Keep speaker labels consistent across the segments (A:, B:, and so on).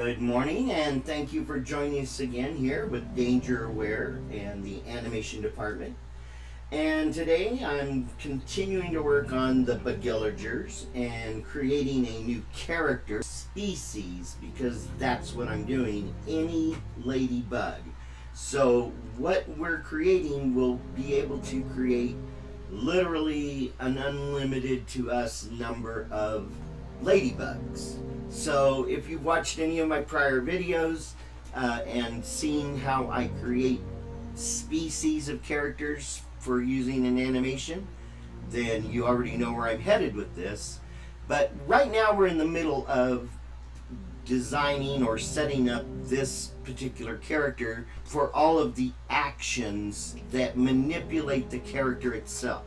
A: Good morning, and thank you for joining us again here with Danger Aware and the animation department. And today I'm continuing to work on the Bugillagers and creating a new character species, because that's what I'm doing, any ladybug. So what we're creating will be able to create literally an unlimited to us number of ladybugs. So if you've watched any of my prior videos and seen how I create species of characters for using an animation, then you already know where I'm headed with this. But right now we're in the middle of designing or setting up this particular character for all of the actions that manipulate the character itself.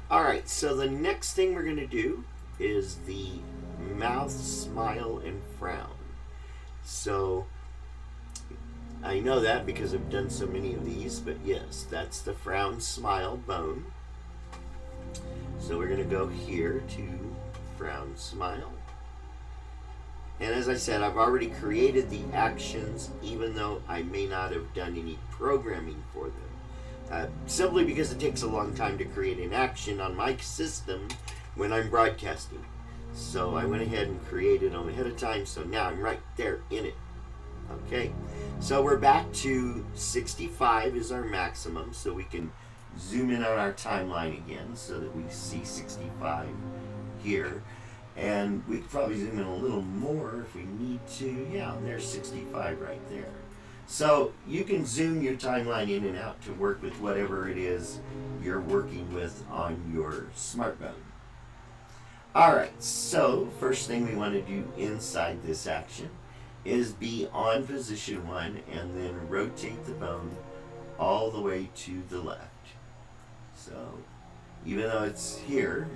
A: Alright, so the next thing we're going to do is the mouth, smile, and frown. So I know that because I've done so many of these, but yes, that's the frown, smile, bone. So we're going to go here to frown, smile. And as I said, I've already created the actions, even though I may not have done any programming for them. Simply because it takes a long time to create an action on my system when I'm broadcasting. So I went ahead and created them ahead of time, so now I'm right there in it. Okay, so we're back to 65 is our maximum, so we can zoom in on our timeline again so that we see 65 here. And we could probably zoom in a little more if we need to. Yeah, there's 65 right there. So you can zoom your timeline in and out to work with whatever it is you're working with on your smartphone. Alright, so first thing we want to do inside this action is be on position 1 and then rotate the bone all the way to the left. So even though it's here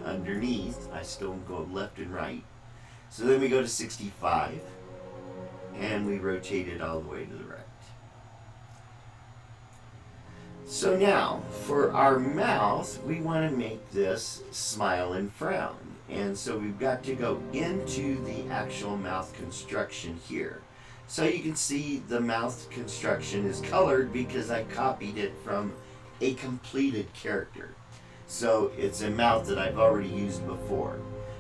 A: underneath, I still go left and right. So then we go to 65 and we rotate it all the way to the right. So now for our mouth, we want to make this smile and frown. And so we've got to go into the actual mouth construction here. So you can see the mouth construction is colored because I copied it from a completed character. So it's a mouth that I've already used before.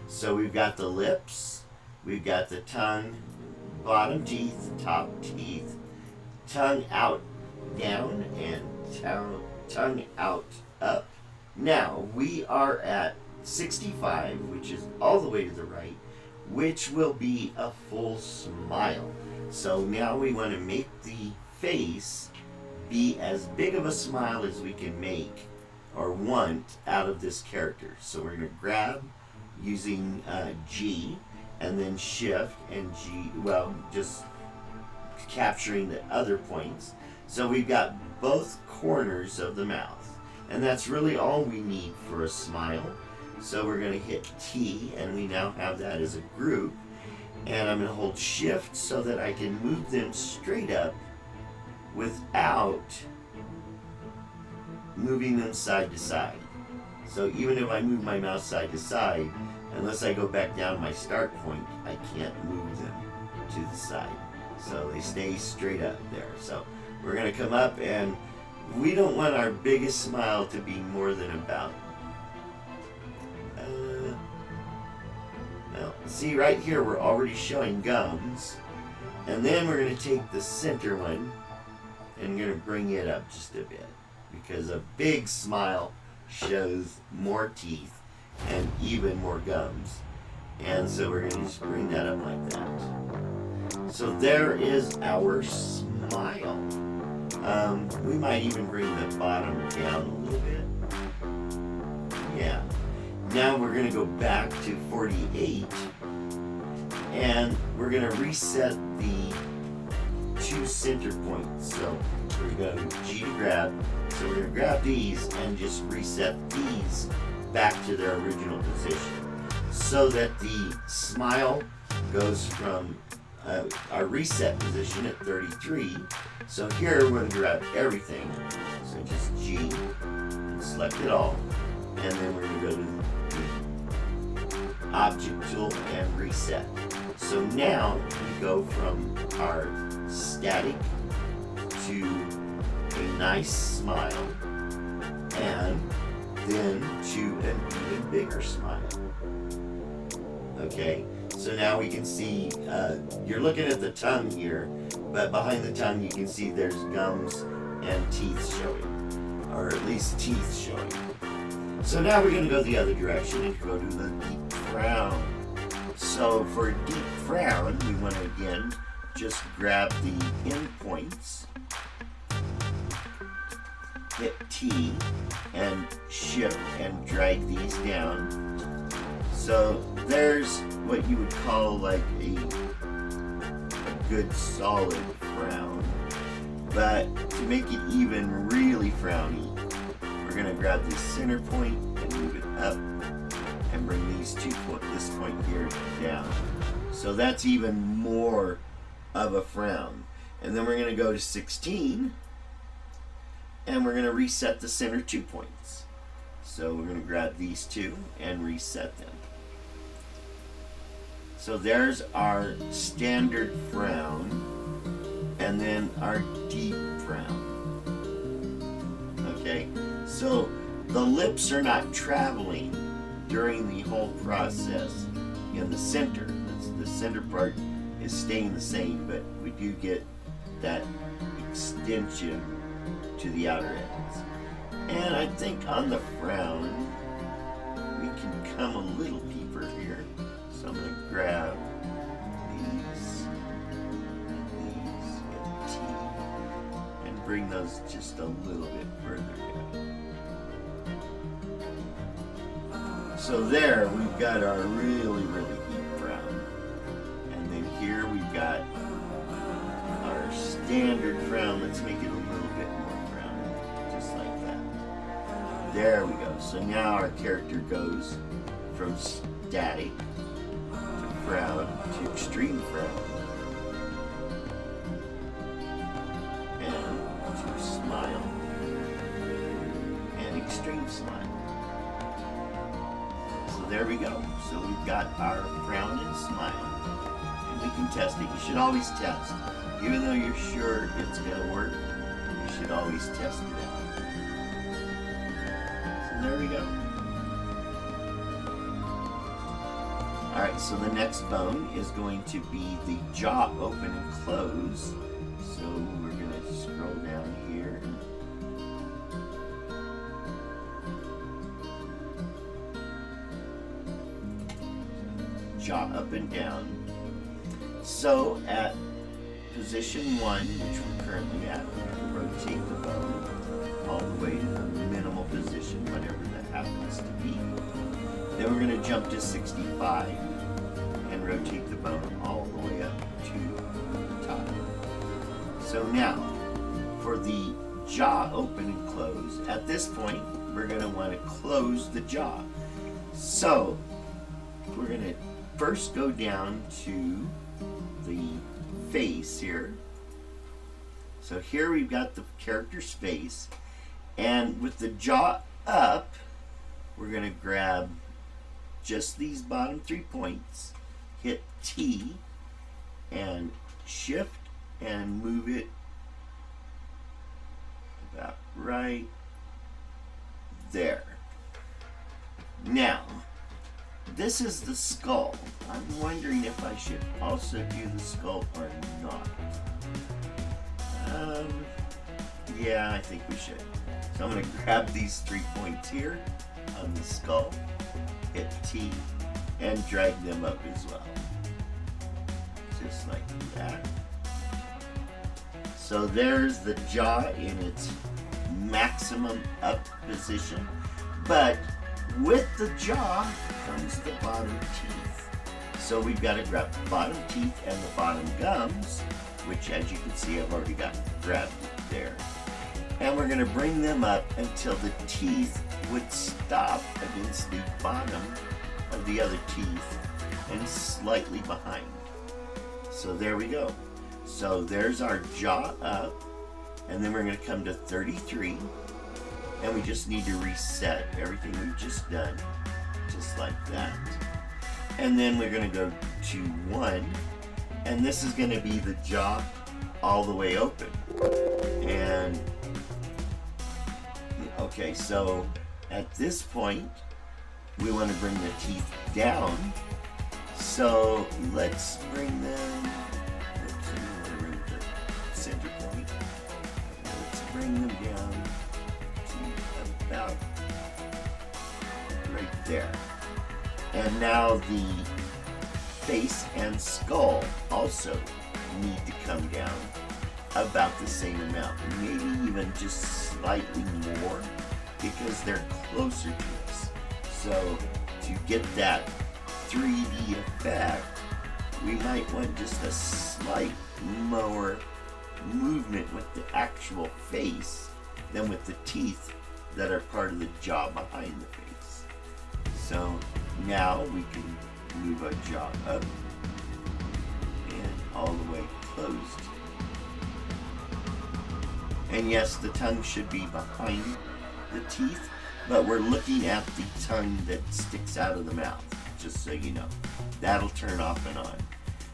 A: So we've got the lips, we've got the tongue, bottom teeth, top teeth, tongue out, down, and tongue out, up. Now we are at 65, which is all the way to the right, which will be a full smile. So now we want to make the face be as big of a smile as we can make or want out of this character. So we're going to grab using G and then shift and G, well, just capturing the other points. So we've got both corners of the mouth, and that's really all we need for a smile. So we're going to hit T, and we now have that as a group. And I'm going to hold shift so that I can move them straight up without moving them side to side. So even if I move my mouse side to side, unless I go back down my start point, I can't move them to the side. So they stay straight up there. So we're going to come up, and we don't want our biggest smile to be more than about see right here we're already showing gums, and then we're going to take the center one and going to bring it up just a bit, because a big smile shows more teeth and even more gums, and so we're going to just bring that up like that. So there is our smile. We might even bring the bottom down a little bit. Yeah. Now we're going to go back to 48, and we're going to reset the 2 center points. So we're going to go G to grab. So we're going to grab these and just reset these back to their original position, so that the smile goes from our reset position at 33. So here we're going to grab everything. So just G, and select it all, and then we're going to go to object tool and reset. So now we go from our static to a nice smile, and then to an even bigger smile. Okay, so now we can see, you're looking at the tongue here, but behind the tongue you can see there's gums and teeth showing, or at least teeth showing. So now we're going to go the other direction and go to the deep frown. So for a deep frown, we want to again just grab the end points, hit T, and shift and drag these down. So there's what you would call like a good solid frown. But to make it even really frowny, we're going to grab this center point and move it up and bring these this point here down. So that's even more of a frown. And then we're going to go to 16, and we're going to reset the center 2 points. So we're going to grab these two and reset them. So there's our standard frown, and then our deep frown. Okay, so the lips are not traveling during the whole process in the center. The center part is staying the same, but we do get that extension to the outer ends. And I think on the frown, we can come a little deeper here. So I'm going to grab these, and T, and bring those just a little bit further down. So there, we've got our really, really deep frown. And then here we've got our standard frown. Let's make it a little bit more frowny, just like that. There we go. So now our character goes from static to frown to extreme frown, and to smile and extreme smile. So there we go. So we've got our frown and smile, and we can test it. You should always test. Even though you're sure it's going to work, you should always test it out. So there we go. Alright, so the next bone is going to be the jaw open and close. So we're going to scroll down here. Jaw up and down. So at position 1, which we're currently at, we're going to rotate the bone all the way to the minimal position, whatever that happens to be. Then we're going to jump to 65 and rotate the bone all the way up to the top. So now, for the jaw open and close, at this point, we're going to want to close the jaw. So, we're going to first go down to the face here. So here we've got the character's face, and with the jaw up, we're going to grab just these bottom 3 points, hit T, and shift and move it about right there. Now, this is the skull. I'm wondering if I should also do the skull or not. Yeah, I think we should. So I'm going to grab these 3 points here on the skull, hit T, and drag them up as well. Just like that. So there's the jaw in its maximum up position, but with the jaw comes the bottom teeth. So we've got to grab the bottom teeth and the bottom gums, which as you can see I've already got grabbed there. And we're going to bring them up until the teeth would stop against the bottom of the other teeth and slightly behind. So there we go. So there's our jaw up, and then we're going to come to 33, and we just need to reset everything we've just done, just like that. And then we're going to go to 1, and this is going to be the jaw all the way open. And okay, so at this point we want to bring the teeth down. So let's bring them, bring the center point. Let's bring them down to about right there. And now the face and skull also need to come down about the same amount, maybe even just slightly more because they're closer to us. So to get that 3D effect, we might want just a slight more movement with the actual face than with the teeth that are part of the jaw behind the face. So now we can move our jaw up and all the way closed. And yes, the tongue should be behind the teeth, but we're looking at the tongue that sticks out of the mouth, just so you know. That'll turn off and on.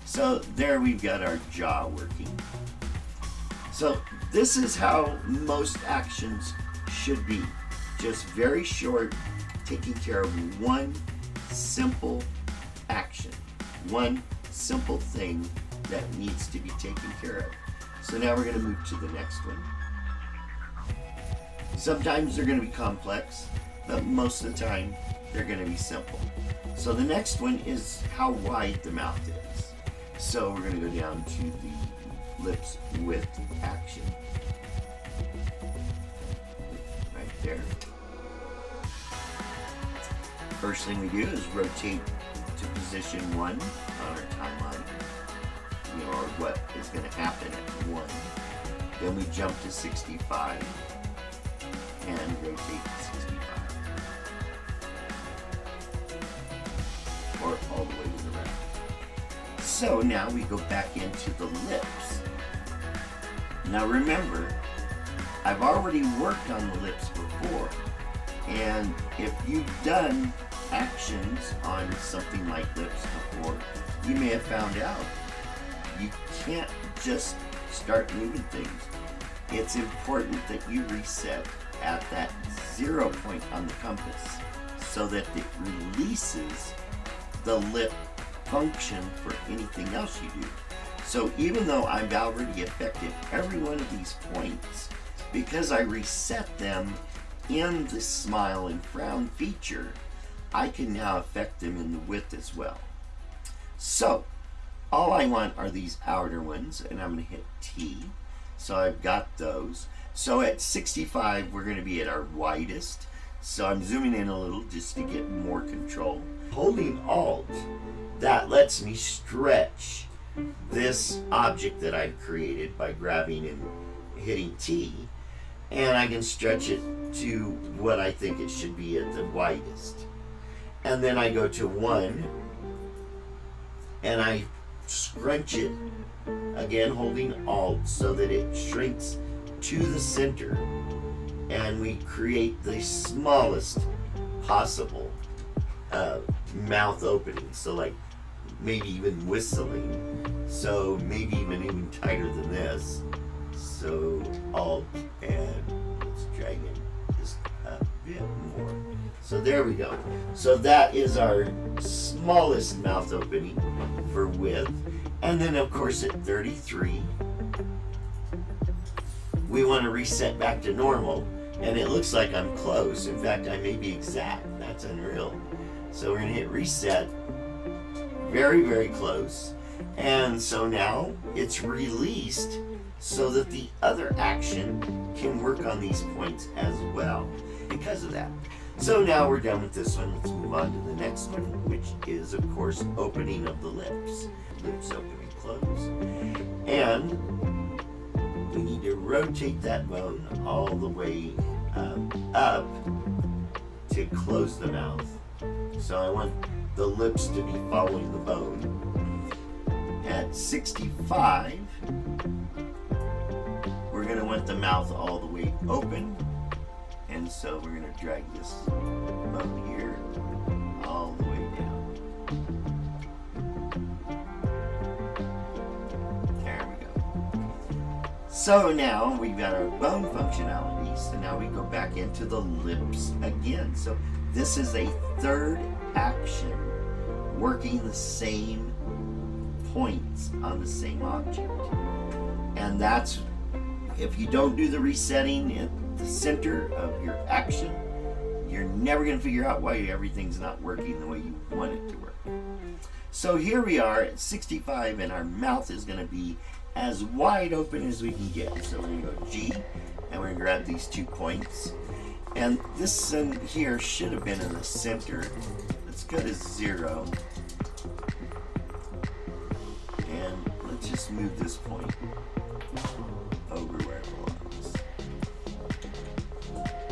A: So there we've got our jaw working. So this is how most actions should be. Just very short, taking care of one simple action, one simple thing that needs to be taken care of. So now we're going to move to the next one. Sometimes they're going to be complex, but most of the time they're going to be simple. So the next one is how wide the mouth is. So we're going to go down to the lips width action. Right there. First thing we do is rotate to position 1 on our timeline, or what is going to happen at 1. Then we jump to 65 and rotate to 65, or all the way to the right. So now we go back into the lips. Now remember, I've already worked on the lips before, and if you've done actions on something like lips before, you may have found out you can't just start moving things. It's important that you reset at that 0 point on the compass so that it releases the lip function for anything else you do. So even though I've already affected every one of these points, because I reset them in the smile and frown feature, I can now affect them in the width as well. So all I want are these outer ones, and I'm going to hit T. So I've got those. So at 65, we're going to be at our widest. So I'm zooming in a little just to get more control. Holding Alt, that lets me stretch this object that I've created by grabbing and hitting T. And I can stretch it to what I think it should be at the widest. And then I go to 1, and I scrunch it, again holding Alt, so that it shrinks to the center, and we create the smallest possible mouth opening. So like maybe even whistling, so maybe even tighter than this. So Alt, and let's drag it just a bit more. So there we go. So that is our smallest mouth opening for width. And then of course at 33, we want to reset back to normal. And it looks like I'm close. In fact, I may be exact. That's unreal. So we're going to hit reset. Very, very close. And so now it's released so that the other action can work on these points as well because of that. So now we're done with this one. Let's move on to the next one, which is, of course, opening of the lips. Lips open and close. And we need to rotate that bone all the way up to close the mouth. So I want the lips to be following the bone. At 65, we're going to want the mouth all the way open. And so we're going to drag this bone here all the way down. So now we've got our bone functionality, so now we go back into the lips again. So this is a third action working the same points on the same object. And that's, if you don't do the resetting at the center of your action, you're never going to figure out why everything's not working the way you want it to work. So here we are at 65, and our mouth is going to be as wide open as we can get. So we're going to go G, and we're going to grab these 2 points. And this here should have been in the center. Let's go to 0. And let's just move this point over where it belongs.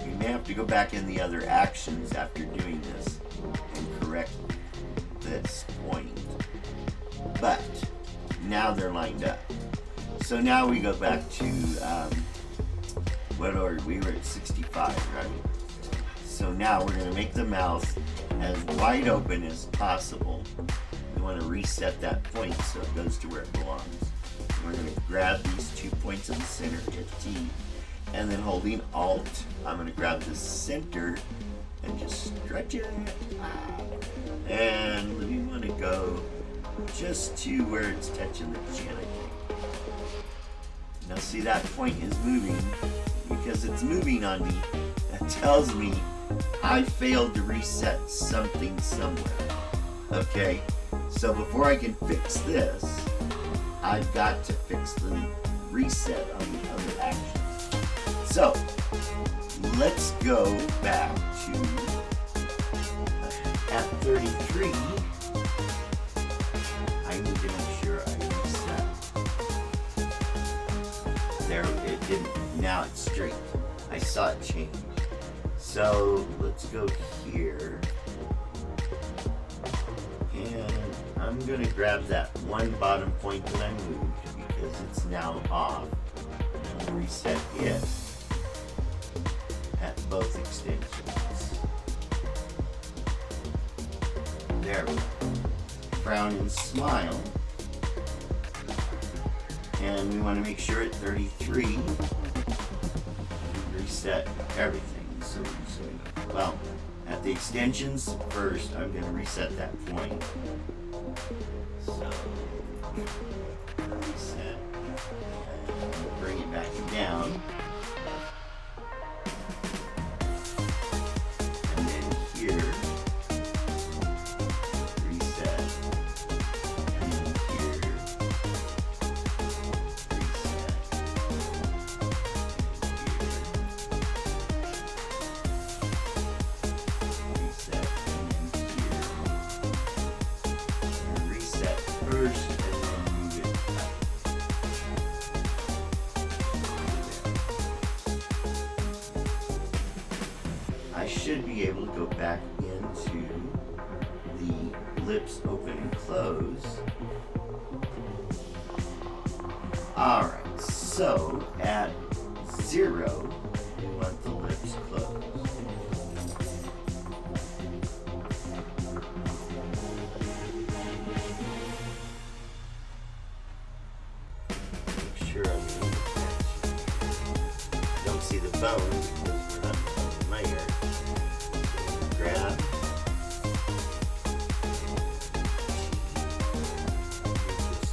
A: You may have to go back in the other actions after doing this and correct this point. But now they're lined up. So now we go back to, what order? We were at 65, right? So now we're going to make the mouth as wide open as possible. We want to reset that point so it goes to where it belongs. We're going to grab these 2 points in the center, hit T, and then holding Alt, I'm going to grab the center and just stretch it. And we want to go just to where it's touching the chin, I think. Now see, that point is moving. Because it's moving on me, that tells me I failed to reset something somewhere. Okay? So before I can fix this, I've got to fix the reset on the other actions. So, let's go back to at 33. I need to make sure I reset. There, it didn't. Now it's straight. I saw it change. So let's go here. And I'm going to grab that one bottom point that I moved because it's now off. And I'll reset it at both extensions. There we go. Frown and smile. And we want to make sure at 33 reset everything. So well, at the extensions first, I'm going to reset that point. So reset, and bring it back down, and then here reset, and then here first, and then move it up. I should be able to go back into the lips open and close. Alright, so at 0, we want the lips closed. Don't see the bone because we're not on the layer. Grab.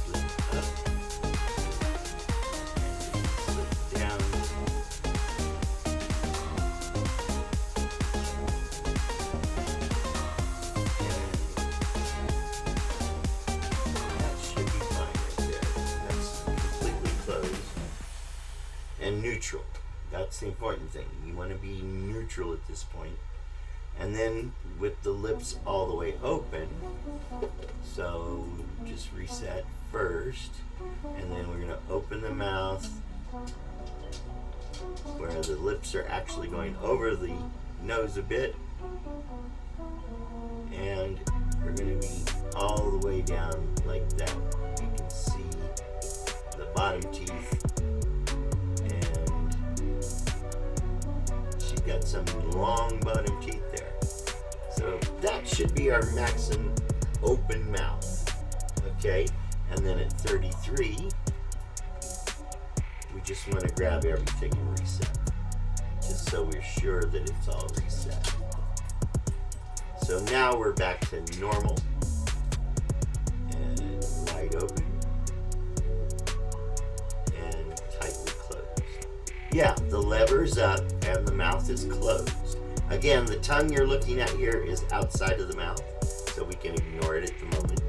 A: Slip up. Slip down. That should be fine right there. That's completely closed. And neutral. That's the important thing. You want to be neutral at this point. And then with the lips all the way open, so just reset first, and then we're going to open the mouth where the lips are actually going over the nose a bit, and we're going to be all the way down like that. You can see the bottom teeth. Got some long bottom teeth there. So that should be our maximum open mouth. Okay? And then at 33, we just want to grab everything and reset, just so we're sure that it's all reset. So now we're back to normal and wide open and tightly closed. Yeah, the lever's up and the mouth is closed. Again, the tongue you're looking at here is outside of the mouth, so we can ignore it at the moment.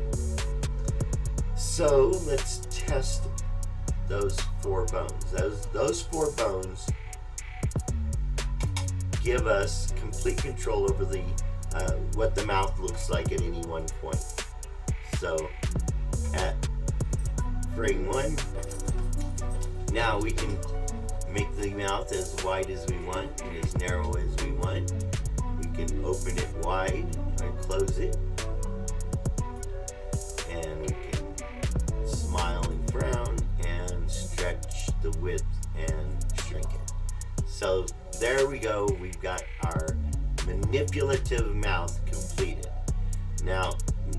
A: So let's test those 4 bones. Those 4 bones give us complete control over the what the mouth looks like at any one point. So at frame 1, now we can make the mouth as wide as we want and as narrow as we want. We can open it wide or close it, and we can smile and frown and stretch the width and shrink it. So there we go, we've got our manipulative mouth completed. Now,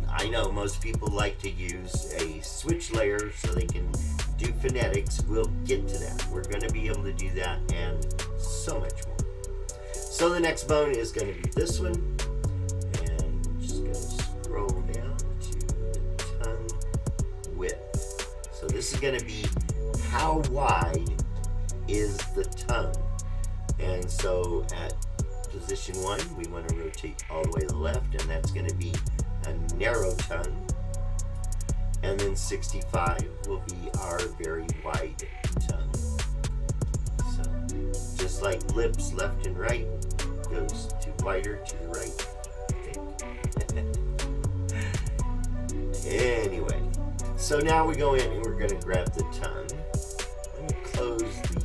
A: I know most people like to use a switch layer so they can do phonetics. We'll get to that. We're going to be able to do that and so much more. So the next bone is going to be this one, and I'm just going to scroll down to the tongue width. So this is going to be how wide is the tongue. And so at position 1, we want to rotate all the way to the left, and that's going to be a narrow tongue. And then 65 will be our very wide tongue. So just like lips left and right, goes to wider to the right. Anyway, so now we go in and we're going to grab the tongue. Let me close the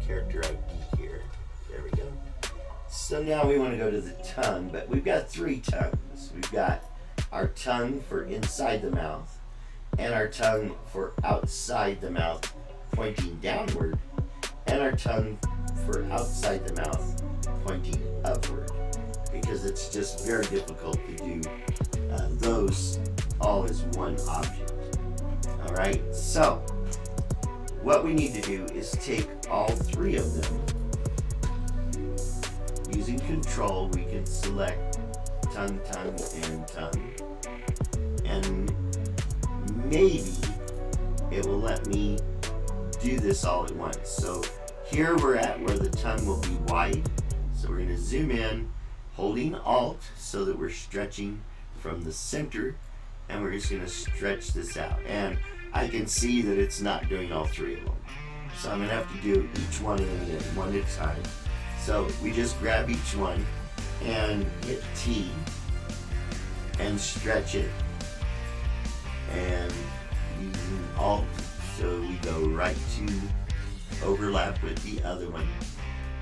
A: character ID here. There we go. So now we want to go to the tongue, but we've got 3 tongues. We've got our tongue for inside the mouth, and our tongue for outside the mouth pointing downward, and our tongue for outside the mouth pointing upward, because it's just very difficult to do those all as one object. Alright, so what we need to do is take all 3 of them. Using control, we can select tongue, tongue, and tongue. And maybe it will let me do this all at once. So here we're at where the tongue will be wide. So we're going to zoom in, holding Alt so that we're stretching from the center, and we're just going to stretch this out. And I can see that it's not doing all 3 of them. So I'm going to have to do each one at a time. So we just grab each one and hit T and stretch it, and using Alt so we go right to overlap with the other one,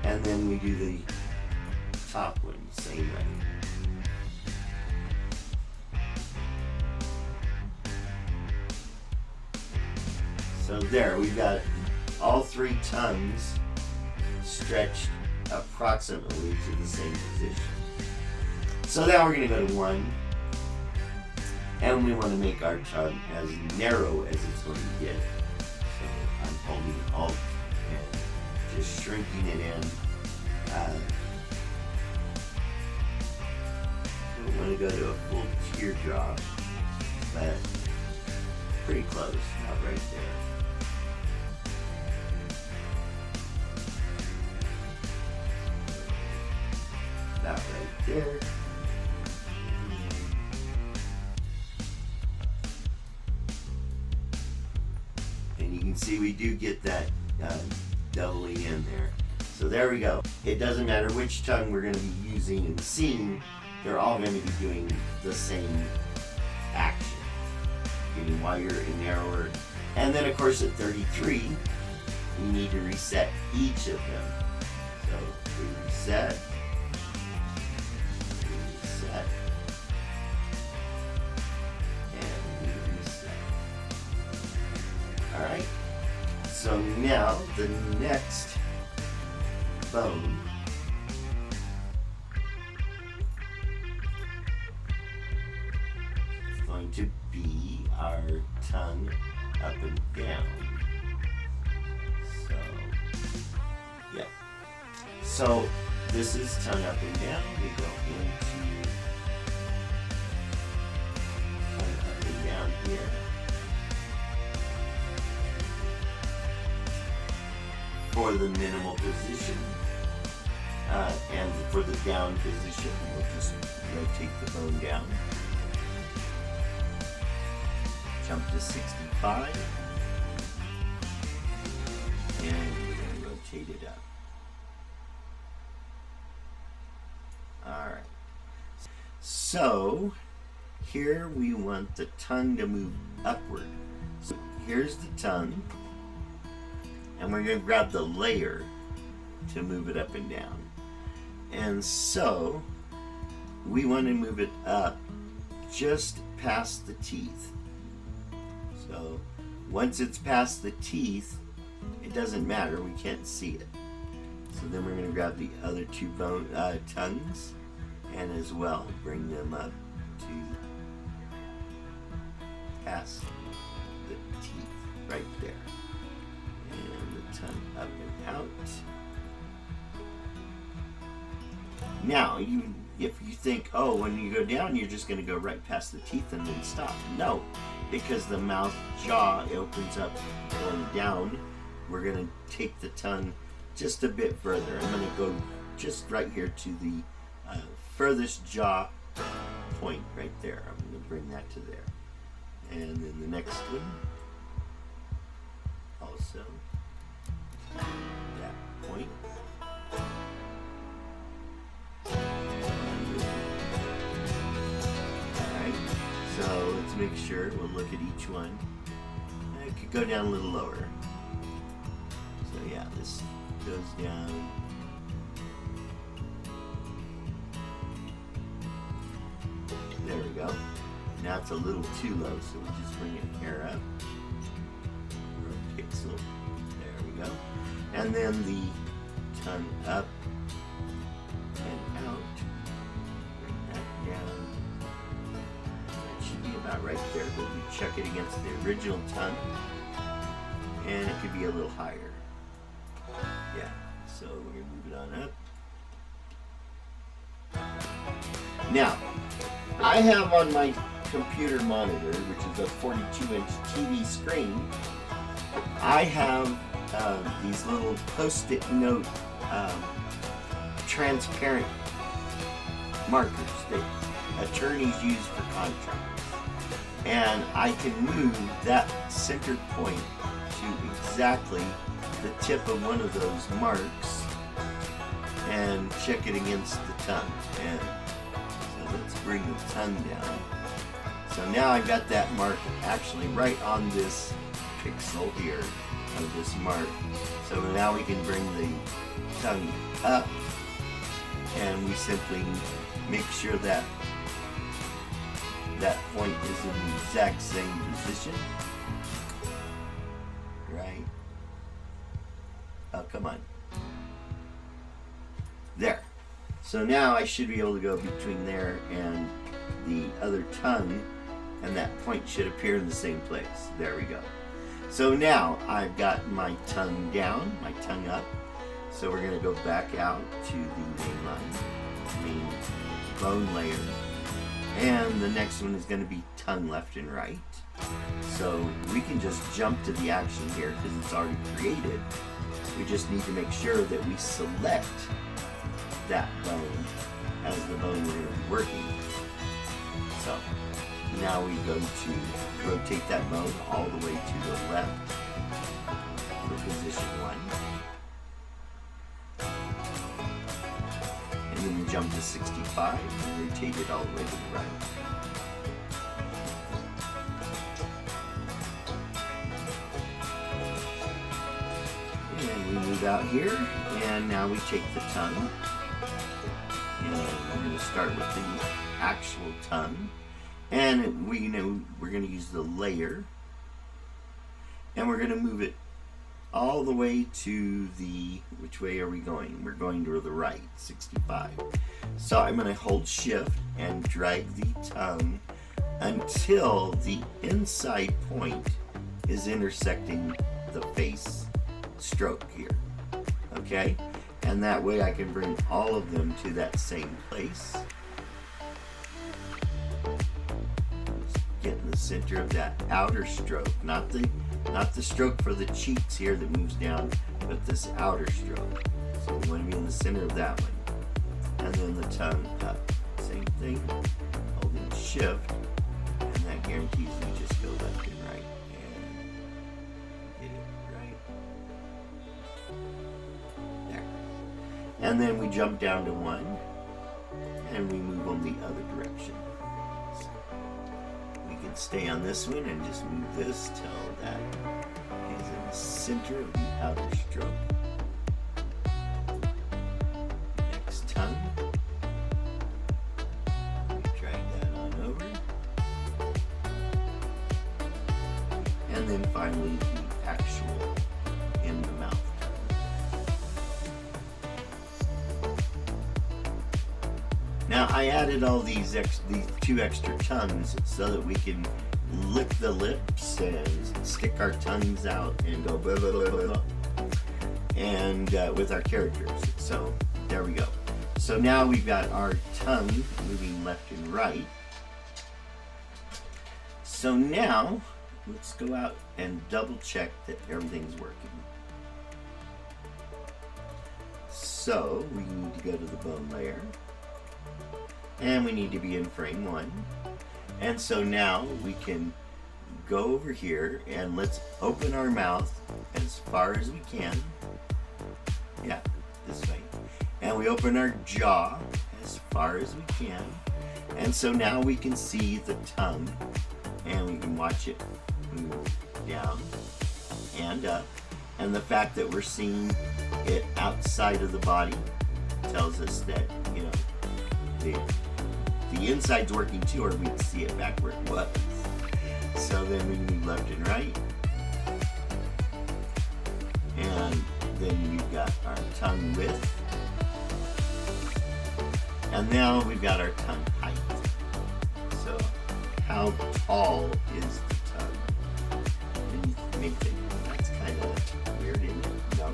A: and then we do the top one same way. So there, we've got all 3 tongues stretched approximately to the same position. So now we're going to go to 1, and we want to make our tongue as narrow as it's going to get. So I'm holding Alt and just shrinking it in. We want to go to a full teardrop, but pretty close, not right there. About right there. And you can see we do get that doubling in there. So there we go. It doesn't matter which tongue we're going to be using in the scene, they're all going to be doing the same action. Getting wider and narrower. And then of course at 33, we need to reset each of them. So we reset. Alright, so now the next bone is going to be our tongue up and down. Yep. So this is tongue up and down. We go into tongue up and down here. For the minimal position, and for the down position, we'll just rotate the bone down. Jump to 65, and we're going to rotate it up. Alright, so here we want the tongue to move upward. So here's the tongue, and we're going to grab the layer to move it up and down. And so we want to move it up just past the teeth. So once it's past the teeth, it doesn't matter, we can't see it. So then we're going to grab the other two tongues and as well bring them up to past the teeth right there. And the tongue up and out. Now, if you think, oh, when you go down, you're just going to go right past the teeth and then stop. No, because the mouth jaw opens up going down. We're going to take the tongue just a bit further. I'm going to go just right here to the furthest jaw point right there. I'm going to bring that to there. And then the next one, also that point. Alright, so let's make sure, we'll look at each one. It could go down a little lower. So yeah, this goes down. There we go. Now it's a little too low, so we'll just bring it here up. A pixel. There we go. And then the tongue up and out. Bring that down. That should be about right there, but we check it against the original tongue. And it could be a little higher. Yeah, so we're going to move it on up. Now, I have on my computer monitor, which is a 42-inch TV screen, I have these little post-it note transparent markers that attorneys use for contracts. And I can move that center point to exactly the tip of one of those marks and check it against the tongue. And so let's bring the tongue down. So now I've got that mark actually right on this pixel here of this mark. So now we can bring the tongue up and we simply make sure that that point is in the exact same position. Right? Oh, come on. There. So now I should be able to go between there and the other tongue, and that point should appear in the same place. There we go. So now I've got my tongue down, my tongue up. So we're going to go back out to the main line, main bone layer. And the next one is going to be tongue left and right. So we can just jump to the action here because it's already created. We just need to make sure that we select that bone as the bone we're working. So now we go to rotate that bone all the way to the left for position 1. And then we jump to 65 and rotate it all the way to the right. And we move out here, and now we take the tongue. And we're going to start with the actual tongue. And we're going to use the layer. And we're going to move it all the way to the, which way are we going? We're going to the right, 65. So I'm going to hold shift and drag the tongue until the inside point is intersecting the face stroke here. Okay, and that way I can bring all of them to that same place. Get in the center of that outer stroke, not the stroke for the cheeks here that moves down, but this outer stroke. So we want to be in the center of that one. And then the tongue up. Same thing, holding shift, and that guarantees we just go left and right. And get it right there. And then we jump down to one, and we move on the other direction. So we can stay on this one and just move this till that is in the center of the outer stroke. Next tongue. We drag that on over. And then finally the actual in the mouth. Now I added all these two extra tongues so that we can lick the lips and stick our tongues out and go blah, blah, blah, blah, blah. And with our characters. So there we go. So now we've got our tongue moving left and right. So now let's go out and double check that everything's working. So we need to go to the bone layer. And we need to be in frame 1. And so now we can go over here and let's open our mouth as far as we can. Yeah, this way. And we open our jaw as far as we can. And so now we can see the tongue and we can watch it move down and up. And the fact that we're seeing it outside of the body tells us that, you know, the inside's working too, or we'd see it back where it was. So then we move left and right. And then we've got our tongue width. And now we've got our tongue height. So how tall is the tongue? And you may think, well, that's kind of weird, isn't it? No.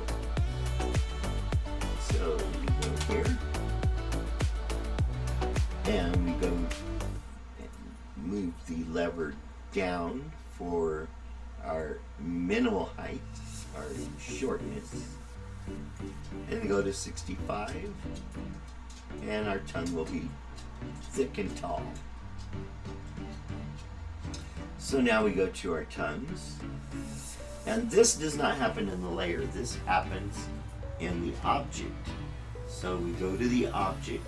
A: So we go here. And we go and move the lever down for our minimal height, our shortness. And we go to 65. And our tongue will be thick and tall. So now we go to our tongues. And this does not happen in the layer. This happens in the object. So we go to the object.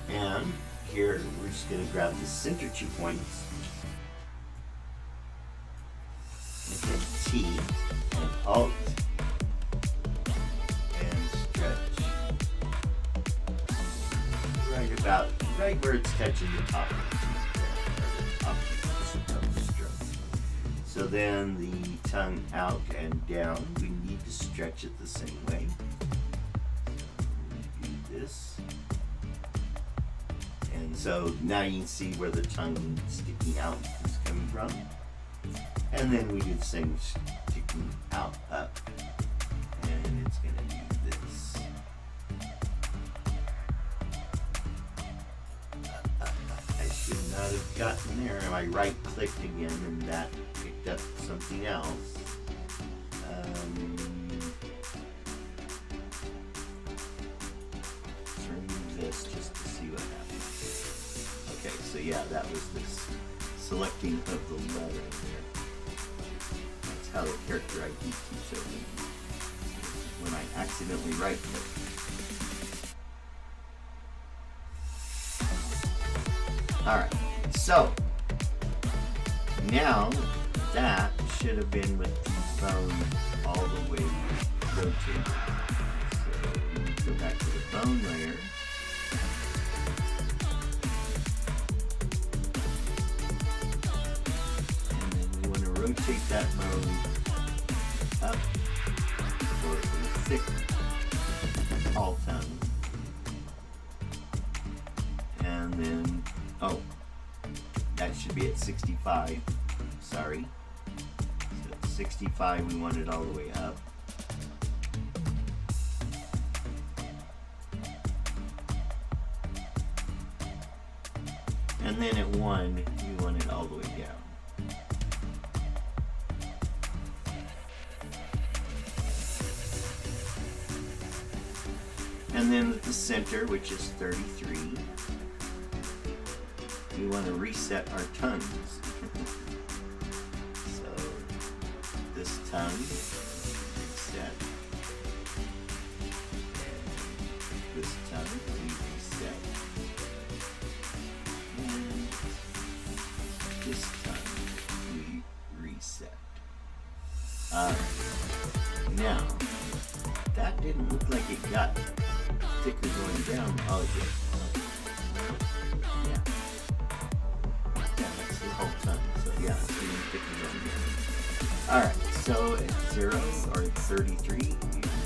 A: And here, we're just going to grab the center 2 points, and hit T, and Alt, and stretch. Right where it's touching the top of the teeth, or the top of the stroke. So then the tongue out and down, we need to stretch it the same way. So do this. And so now you can see where the tongue sticking out is coming from. And then we do the same sticking out up. And it's going to do this. I should not have gotten there. And I right clicked again and that picked up something else. Let's remove this just to see what happens. Okay, so yeah, that was this selecting of the letter there. That's how the character ID keeps opening when I accidentally right click. Alright, so now that should have been with the bone all the way rotated. So we need to go back to the bone layer. Rotate that bone up for a thick, tall tongue. And then, oh, that should be at 65. Sorry. So at 65, we want it all the way up. And then at 1, you want it all the way down. And then at the center, which is 33, we want to reset our tongues. So this tongue, reset. This tongue, we reset. And this tongue, we reset. Now, that didn't look like it got thicker going down. Oh, it did. Yeah. Yeah, that's the whole tongue. So yeah, it's getting thicker going down. Alright, so at 0 or at 33,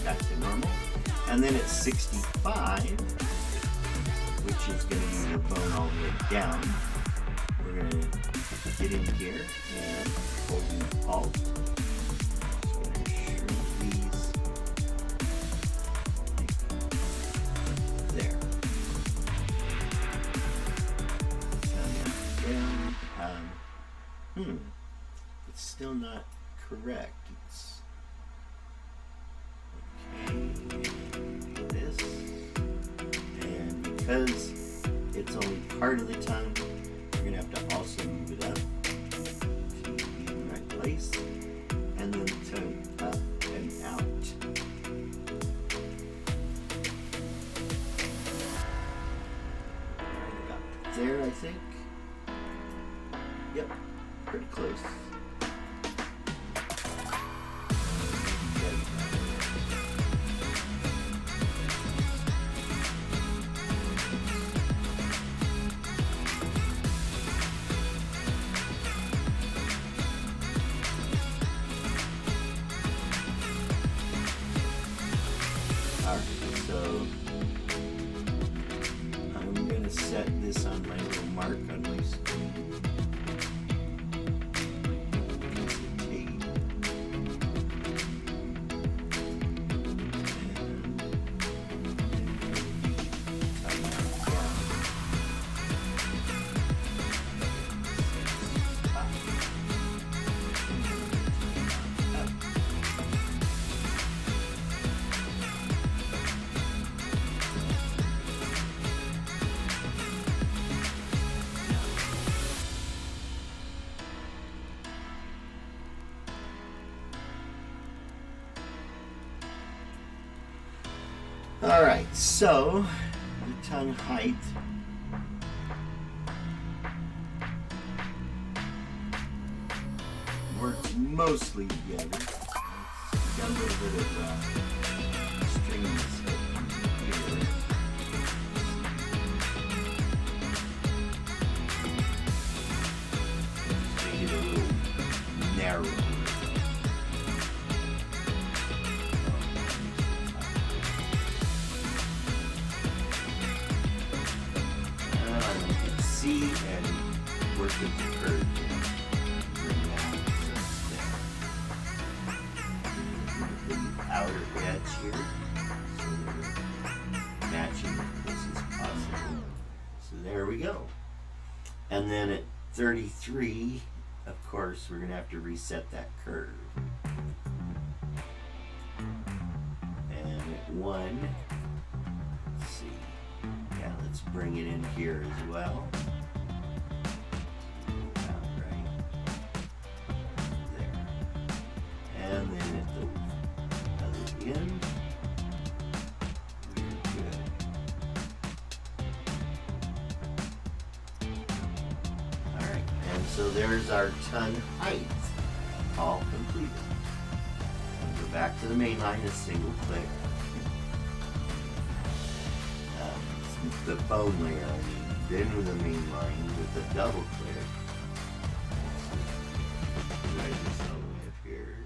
A: back to normal. And then at 65, which is going to be your bone all the way down, we're going to get in here and hold Alt. It's still not correct. It's okay. This, and because it's only part of the tongue, you're gonna have to also move it up to be in the right place, and then the tongue up and out. Right about there, I think. Yep. Pretty close. Alright, so I'm going to set this on my little mark on my screen. Alright, so the tongue height works mostly together. Got a little bit of strings here. Make it a little narrower. See and work with the curve and bring that there. The outer edge here, so we're matching this as possible. So there we go. And then at 33, of course, we're going to have to reset that curve. And at 1, let's see. Yeah, let's bring it in here as well. And then at the other end, we're good. Alright, and so there's our tongue height, all completed. And go back to the main line, a single click. The bone layer, then with the main line with the double click. Right this all the way up here.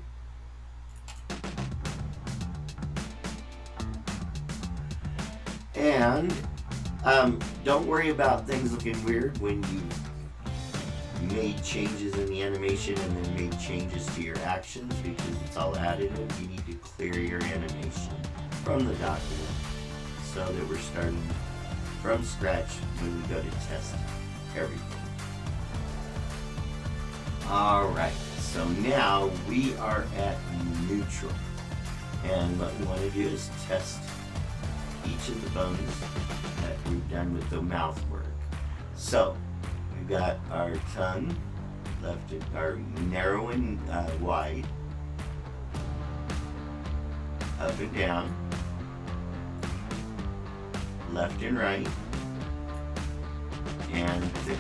A: And don't worry about things looking weird when you've made changes in the animation and then made changes to your actions, because it's all additive. You need to clear your animation from the document so that we're starting from scratch when we go to test everything. Alright, so now we are at neutral. And what we want to do is test each of the bones that we've done with the mouth work. So, we've got our tongue, left and our narrow and wide, up and down, left and right, and thick.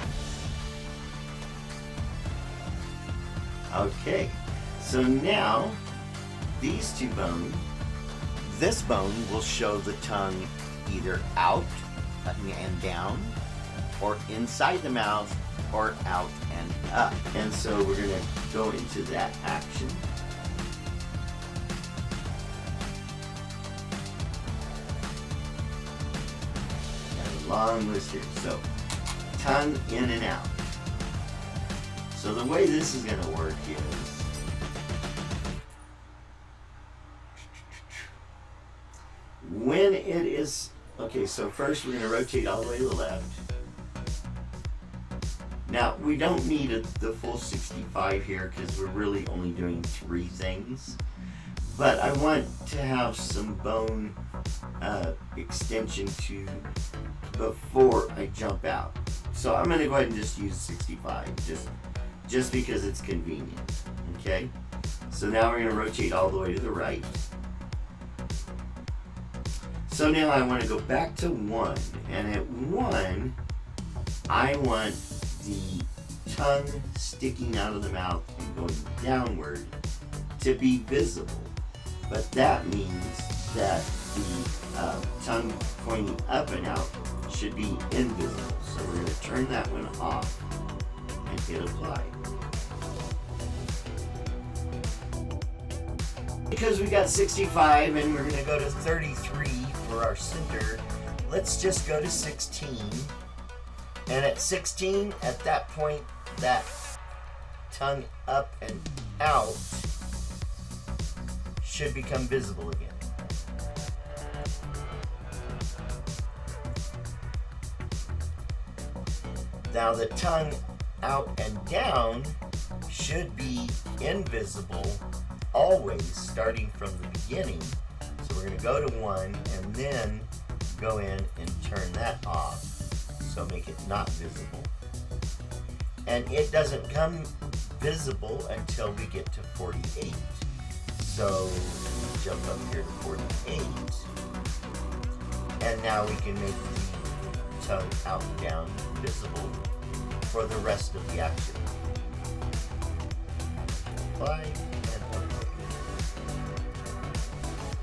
A: Okay, so now these two bones, this bone will show the tongue either out and down, or inside the mouth, or out and up. And so we're going to go into that action. Got a long list here. So, tongue in and out. So the way this is going to work is, when it is, okay, so first we're going to rotate all the way to the left. Now, we don't need the full 65 here because we're really only doing 3 things. But I want to have some bone extension to before I jump out. So I'm going to go ahead and just use 65, just because it's convenient. Okay? So now we're going to rotate all the way to the right. So now I want to go back to 1, and at 1, I want the tongue sticking out of the mouth and going downward to be visible. But that means that the tongue pointing up and out should be invisible. So we're going to turn that one off and hit apply. Because we got 65 and we're going to go to 33 for our center, let's just go to 16. And at 16, at that point, that tongue up and out should become visible again. Now the tongue out and down should be invisible always, starting from the beginning. So we're going to go to 1 and then go in and turn that off. So make it not visible. And it doesn't come visible until we get to 48. So jump up here to 48. And now we can make the tongue out and down visible for the rest of the action. Apply and apply.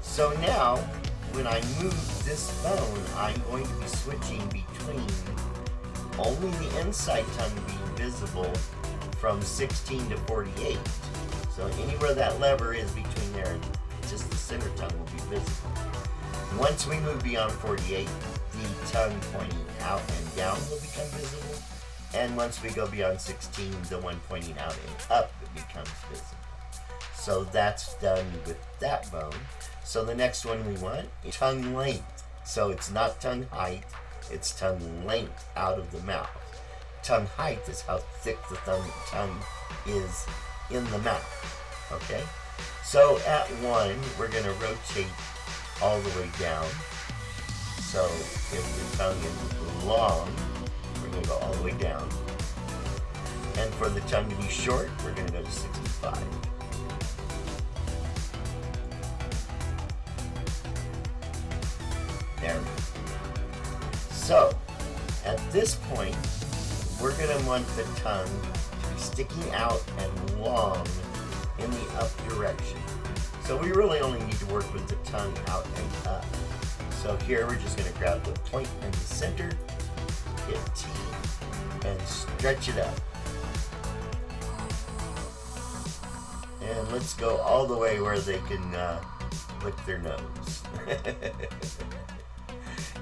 A: So now, when I move this bone, I'm going to be switching between only the inside tongue being visible from 16 to 48. So anywhere that lever is between there, just the center tongue will be visible. Once we move beyond 48, the tongue pointing out and down will become visible. And once we go beyond 16, the one pointing out and up becomes visible. So that's done with that bone. So the next one we want is tongue length. So it's not tongue height, it's tongue length out of the mouth. Tongue height is how thick the tongue is in the mouth. Okay? So at 1, we're going to rotate all the way down. So if the tongue is long, we're going to go all the way down. And for the tongue to be short, we're going to go to 65. There we go. So, at this point, we're going to want the tongue to be sticking out and long in the up direction. So we really only need to work with the tongue out and up. So here we're just going to grab the point in the center, hit T, and stretch it up. And let's go all the way where they can lick their nose.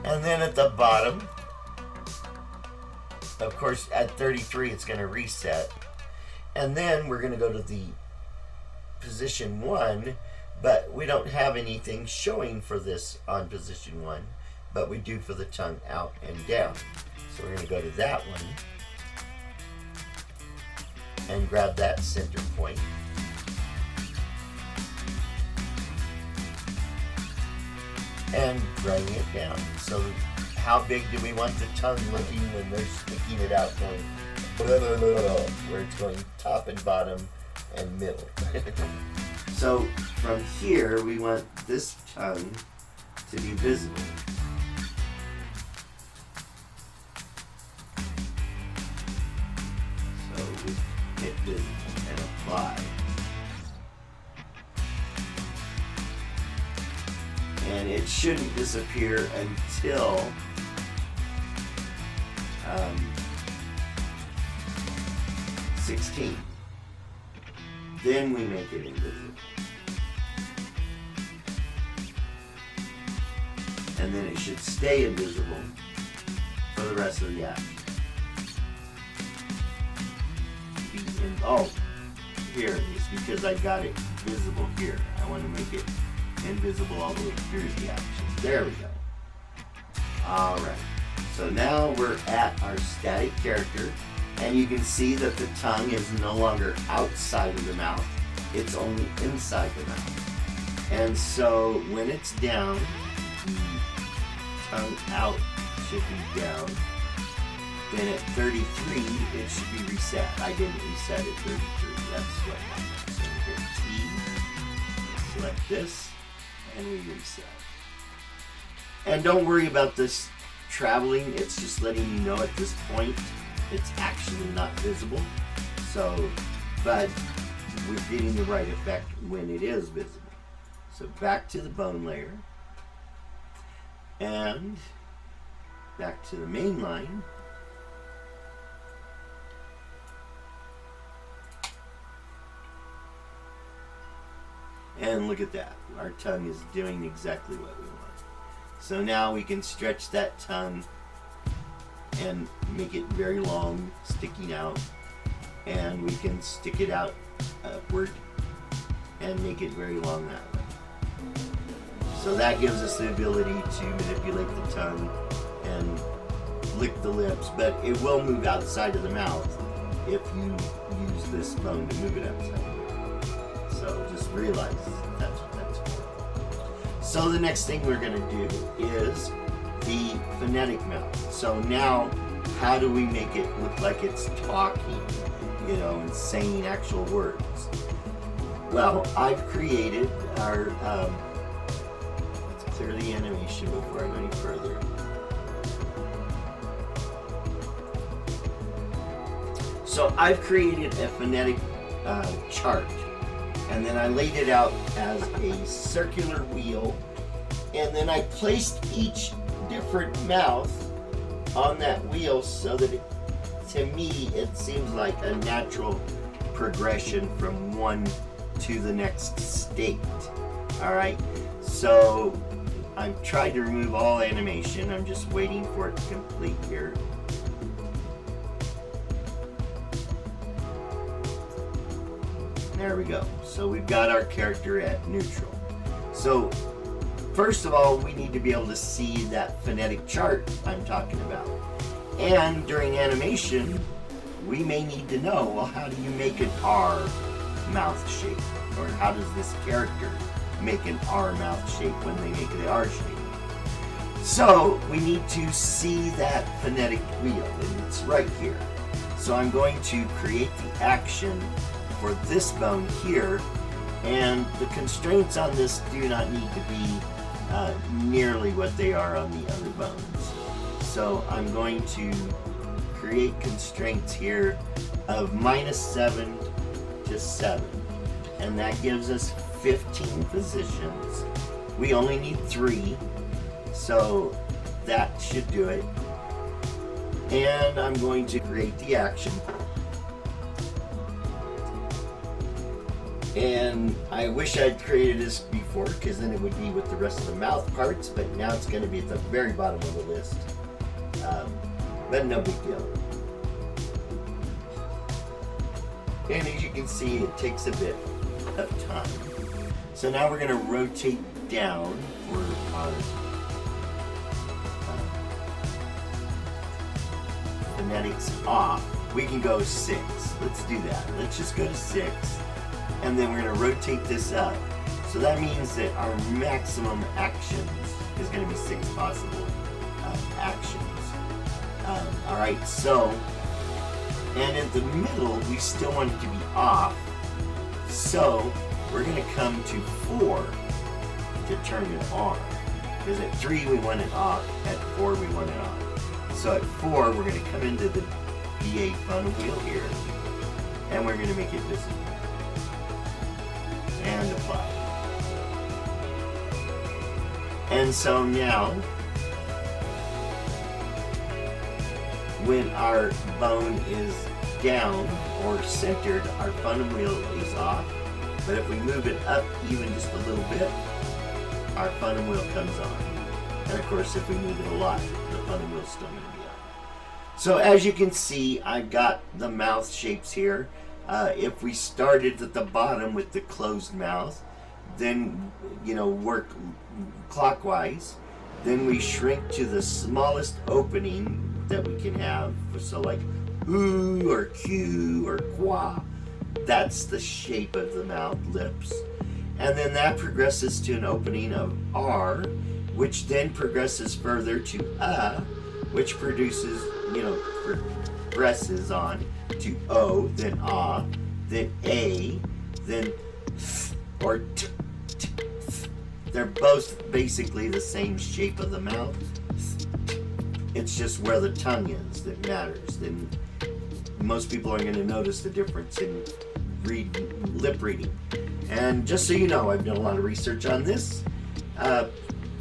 A: And then at the bottom, of course at 33 it's going to reset. And then we're going to go to the position 1, but we don't have anything showing for this on position 1, but we do for the tongue out and down. So we're going to go to that one. and grab that center point. And bring it down. So how big do we want the tongue looking when they're sticking it out, going blah, blah, blah, blah, where it's going top and bottom and middle. So from here we want this tongue to be visible. So we hit visible and apply. And it shouldn't disappear until um, 16. Then we make it invisible. And then it should stay invisible for the rest of the action. Oh, here, it's because I got it visible here. I want to make it invisible all the way through the action. There we go. Alright, so now we're at our static character, and you can see that the tongue is no longer outside of the mouth, it's only inside the mouth. And so when it's down, the tongue out should be down. Then at 33, it should be reset. I didn't reset at 33, that's what happened. So we hit T, select this, and we reset. And don't worry about this traveling, it's just letting you know at this point it's actually not visible. So, but we're getting the right effect when it is visible. So back to the bone layer, and back to the main line. And look at that, our tongue is doing exactly what we want. So now we can stretch that tongue and make it very long, sticking out, and we can stick it out upward and make it very long that way. So that gives us the ability to manipulate the tongue and lick the lips, but it will move outside of the mouth if you use this bone to move it outside. So just realize that's what that's for. So the next thing we're going to do is the phonetic mouth. So now, how do we make it look like it's talking, you know, and saying actual words? Well, I've created our, let's clear the animation before I go any further. So I've created a phonetic chart, and then I laid it out as a circular wheel, and then I placed each different mouth on that wheel so that to me it seems like a natural progression from one to the next state. Alright, so I'm trying to remove all animation. I'm just waiting for it to complete here. There we go. So we've got our character at neutral. So first of all, we need to be able to see that phonetic chart I'm talking about. And during animation, we may need to know, well, how do you make an R mouth shape? Or how does this character make an R mouth shape when they make the R shape? So we need to see that phonetic wheel, and it's right here. So I'm going to create the action for this bone here, and the constraints on this do not need to be nearly what they are on the other bones. So I'm going to create constraints here of -7 to 7, and that gives us 15 positions. We only need 3, so that should do it. And I'm going to create the action. And I wish I'd created this before, because then it would be with the rest of the mouth parts, but now it's going to be at the very bottom of the list. But no big deal. And as you can see, it takes a bit of time. So now we're going to rotate down for our phonetics off. we can go 6. Let's do that. Let's just go to 6. And then we're going to rotate this up. So that means that our maximum actions is going to be 6 possible actions. Alright, so, and in the middle, we still want it to be off. So, we're going to come to 4 to turn it on. Because at 3 we want it off, at 4 we want it on. So at 4 we're going to come into the BA funnel wheel here, and we're going to make it visible. And apply. And so now, when our bone is down or centered, our funnel wheel is off. But if we move it up even just a little bit, our funnel wheel comes on. And of course, if we move it a lot, the funnel wheel is still going to be on. So as you can see, I've got the mouth shapes here. If we started at the bottom with the closed mouth, then, work clockwise, then we shrink to the smallest opening that we can have. So like oo or q or qua, that's the shape of the mouth, lips. And then that progresses to an opening of R, which then progresses further to which produces, progresses on to O, then A, then A, then th, or t, t, th. They're both basically the same shape of the mouth. It's just where the tongue is that matters. Then most people are going to notice the difference in lip reading. And just so you know, I've done a lot of research on this.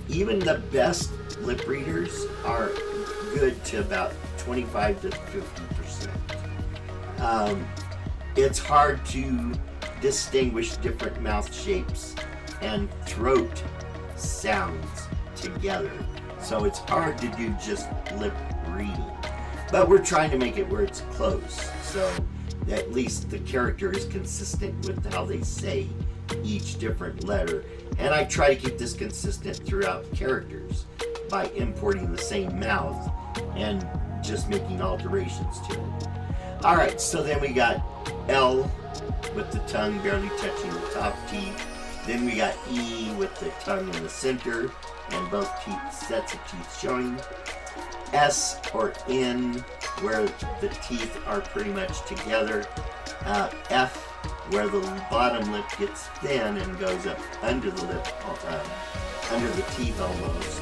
A: Even the best lip readers are good to about 25 to 50%. It's hard to distinguish different mouth shapes and throat sounds together. So it's hard to do just lip reading. But we're trying to make it where it's close. So at least the character is consistent with how they say each different letter. And I try to keep this consistent throughout characters by importing the same mouth and just making alterations to it. Alright, so then we got L with the tongue barely touching the top teeth. Then we got E with the tongue in the center and both sets of teeth showing. S or N where the teeth are pretty much together. F where the bottom lip gets thin and goes up under the lip, under the teeth almost.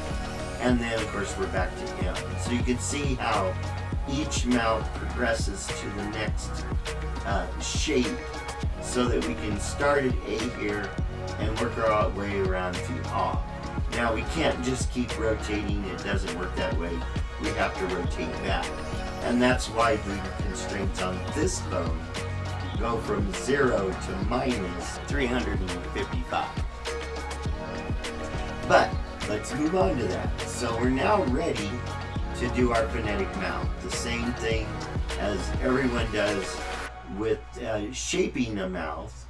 A: And then of course we're back to M. So you can see how each mouth progresses to the next shape so that we can start at A here and work our way around to A. Now we can't just keep rotating, it doesn't work that way. We have to rotate back. And that's why the constraints on this bone go from 0 to minus 355. But let's move on to that. So we're now ready to do our phonetic mouth. The same thing as everyone does with shaping a mouth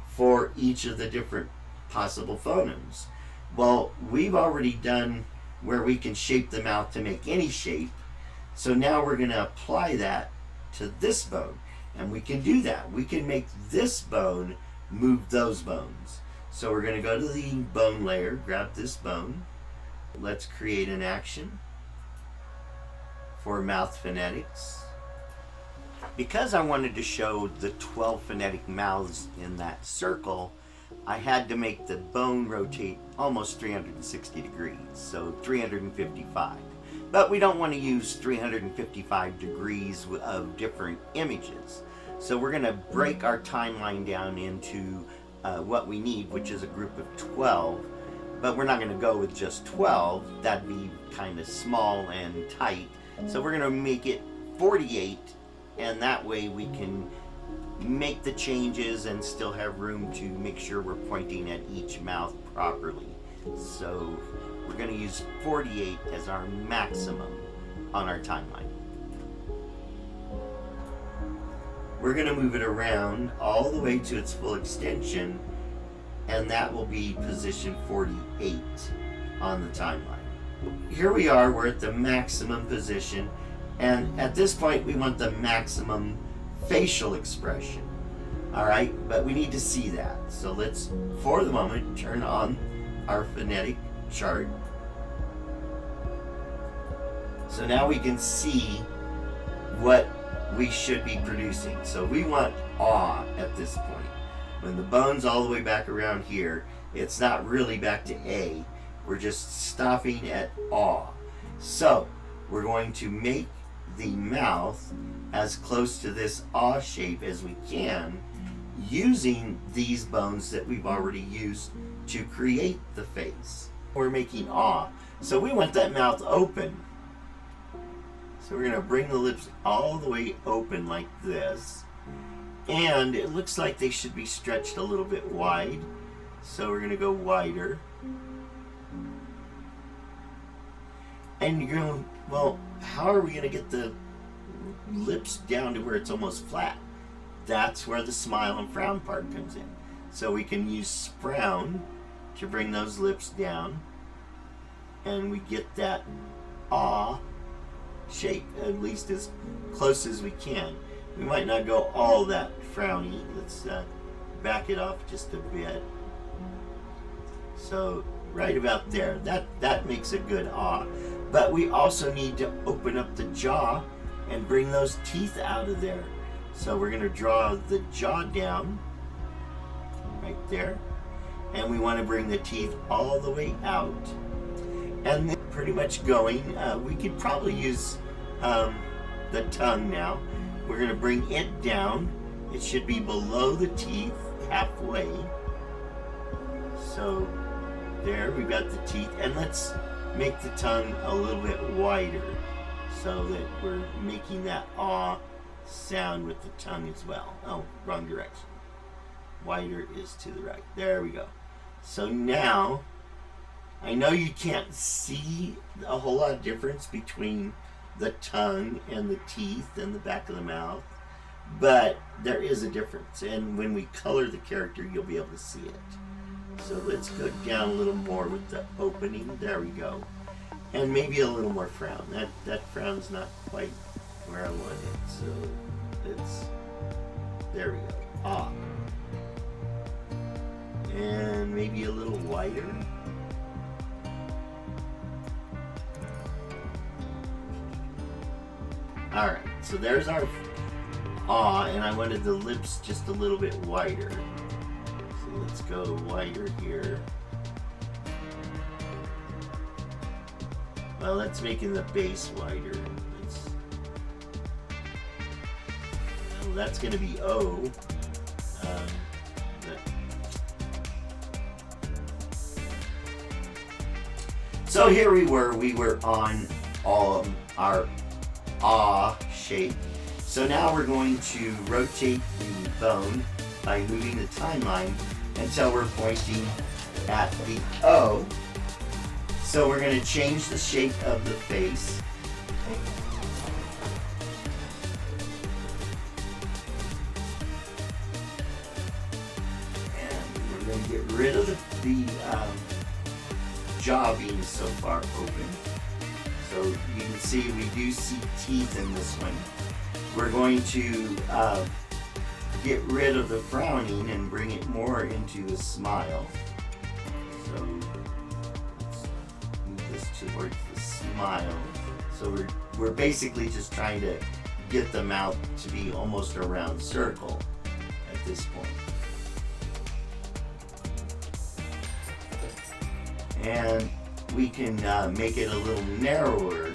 A: for each of the different possible phonemes. Well, we've already done where we can shape the mouth to make any shape. So now we're going to apply that to this bone. And we can do that. We can make this bone move those bones. So we're going to go to the bone layer, grab this bone. Let's create an action for mouth phonetics. Because I wanted to show the 12 phonetic mouths in that circle, I had to make the bone rotate almost 360 degrees, so 355. But we don't want to use 355 degrees of different images. So we're going to break our timeline down into what we need, which is a group of 12. But we're not going to go with just 12. That'd be kind of small and tight. So we're going to make it 48, and that way we can make the changes and still have room to make sure we're pointing at each mouth properly. So we're going to use 48 as our maximum on our timeline. We're going to move it around all the way to its full extension, and that will be position 48 on the timeline. Here we are, we're at the maximum position, And at this point, we want the maximum facial expression. All right, but we need to see that. So let's, for the moment, turn on our phonetic chart. So now we can see what we should be producing. So we want awe at this point. When the bone's all the way back around here, it's not really back to A. We're just stopping at awe. So we're going to make the mouth as close to this awe shape as we can, using these bones that we've already used to create the face. We're making awe, so we want that mouth open. So we're going to bring the lips all the way open like this, and it looks like they should be stretched a little bit wide, so we're going to go wider. And you're going, well, how are we going to get the lips down to where it's almost flat? That's where the smile and frown part comes in. So we can use frown to bring those lips down, and we get that awe shape, at least as close as we can. We might not go all that frowny. Let's back it off just a bit. So right about there, that makes a good awe. But we also need to open up the jaw and bring those teeth out of there. So we're going to draw the jaw down right there, and we want to bring the teeth all the way out. And then pretty much going, we could probably use the tongue now. We're going to bring it down. It should be below the teeth, halfway. So there, we've got the teeth, and let's make the tongue a little bit wider so that we're making that awe sound with the tongue as well. Oh, wrong direction. Wider is to the right. There we go. So now, I know you can't see a whole lot of difference between the tongue and the teeth and the back of the mouth, but there is a difference, and when we color the character, you'll be able to see it. So let's go down a little more with the opening. There we go. And maybe a little more frown. That frown's not quite where I want it. So it's, there we go. Ah. And maybe a little wider. Alright, so there's our awe, and I wanted the lips just a little bit wider. So let's go wider here. Well, that's making the base wider. Well, that's going to be O. So here we were on our awe shape. So now we're going to rotate the bone by moving the timeline until we're pointing at the O. So we're going to change the shape of the face. And we're going to get rid of the jaw being so far open. So you can see we do see teeth in this one. We're going to get rid of the frowning and bring it more into the smile. So towards the smile. So we're basically just trying to get the mouth to be almost a round circle at this point. And we can make it a little narrower